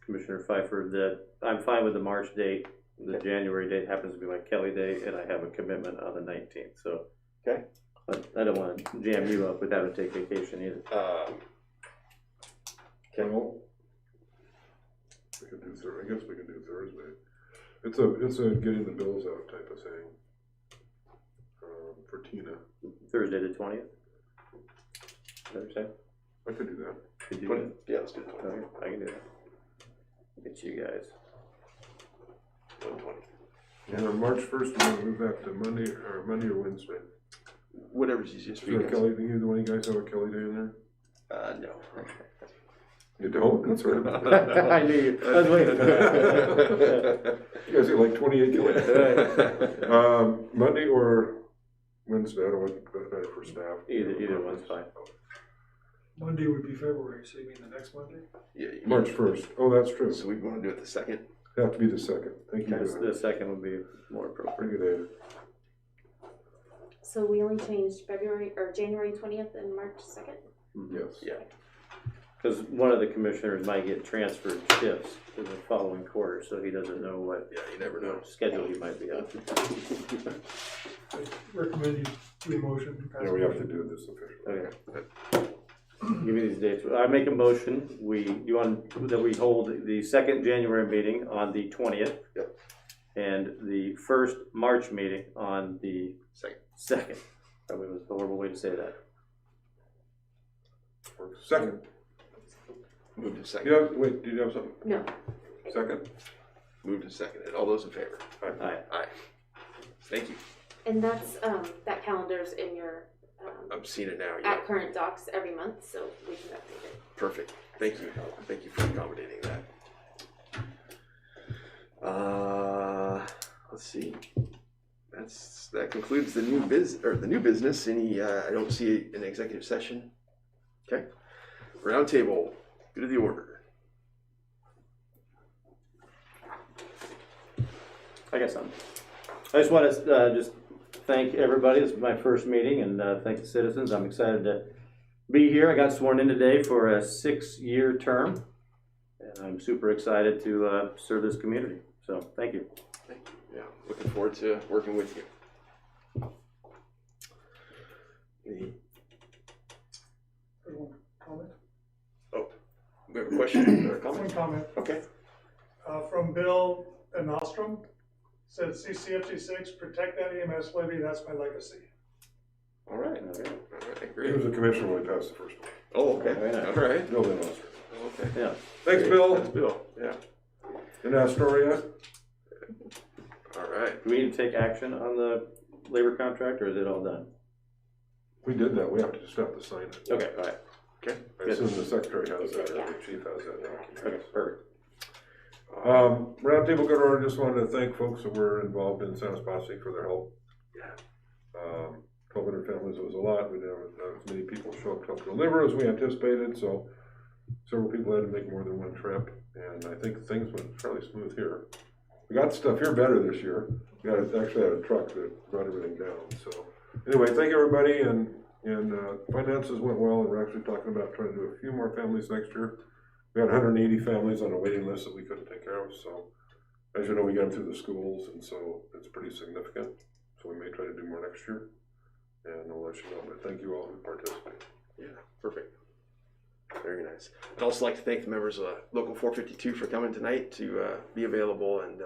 Commissioner Pfeiffer, I'm fine with the March date. The January date happens to be my Kelly day, and I have a commitment on the 19th, so. Okay. But I don't want to jam you up with having to take vacation either. Well, we could do I guess we can do Thursday. It's a getting the bills out type of thing, for Tina. Thursday the 20th? Thursday? I could do that. Could you do that? Yeah, let's do the 20th. Okay, I can do that. Get you guys. 120. And on March 1st, we're gonna move that to Monday or Wednesday. Whatever's easiest Is for you there a guys. Kelly, either one of you guys have a Kelly day in there? No. You don't? That's right. I knew you. I was waiting for that. You guys get like 28 Kelly. Monday or Wednesday, I don't want it better for staff. Either one's fine. Monday would be February, so you mean the next Monday? Yeah. March 1st. Oh, that's true. So we want to do it the second. It'd have to be the second. Thank you. Yes, Dave. the second would be more appropriate. Thank you, Dave. So we only changed January 20th and March 2nd? Yes. Yeah. Because one of the commissioners might get transferred shifts to the following quarter, so he doesn't know what Yeah, you never know. schedule he might be on. I recommend you motion. Yeah, we have to do this officially. Okay. Give me these dates. I make a motion, that we hold the second January meeting on the 20th. Yep. And the first March meeting on the Second. That was a horrible way to say that. Second. Move to second. Yeah, wait, did you have something? No. Second? Move to second. And all those in favor? Aye. Aye. Thank you. And that's, that calendar's in your, I'm seeing it now. Yeah. at current docs every month, so we can update it. Perfect. Thank you. Thank you for accommodating that. Let's see. That concludes the new business. Any? I don't see an executive session. Okay. Roundtable. Good of the order. I guess I just want to just thank everybody. This is my first meeting, and thank the citizens. I'm excited to be here. I got sworn in today for a 6-year term, and I'm super excited to serve this community. So thank you. Thank you. Yeah, looking forward to working with you. Everyone comment? We have a question or a One comment? comment, Okay. from Bill and Nostrum, said CCFD6, protect that EMS levy, that's my legacy. All right. Okay. All right. He Great. was a commissioner when we passed the first one. Oh, okay. Very nice. All right. Bill Van Oster. Okay. Yeah. Thanks, Great. Bill. That's Bill. Yeah. In Astoria? All right. Do we need to take action on the labor contract, or is it all done? We did that. We just have to sign it. Okay, all right. Okay. I assume the secretary has that, or Yeah. the chief has that document. Okay, perfect. Roundtable good order, just wanted to thank folks that were involved in San Posse for their help. Yeah. 1,200 families was a lot. We didn't have as many people show up to help deliver as we anticipated, so several people had to make more than one trip, and I think things went fairly smooth here. We got stuff here better this year. We actually had a truck that brought everything down. So anyway, thank everybody, and finances went well, and we're actually talking about trying to do a few more families next year. We had 180 families on a waiting list that we couldn't take care of, so as you know, we got them through the schools, and so it's pretty significant. So we may try to do more next year, and I'll let you know, but thank you all who participated. Yeah, perfect. Very nice. I'd also like to thank the members of Local 452 for coming tonight to be available and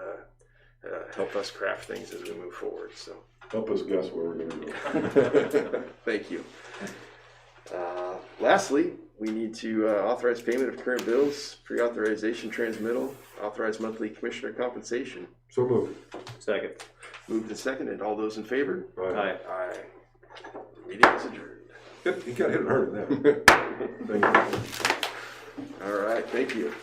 help us craft things as we move forward. So Help us guess where we're going to go. thank you. Lastly, we need to authorize payment of current bills, pre-authorization transmittal, authorize monthly commissioner compensation. So moved. Second. Moved and seconded. All those in favor? Aye. Aye. Meeting is adjourned. You got hit hard now. Thank you. All right, thank you.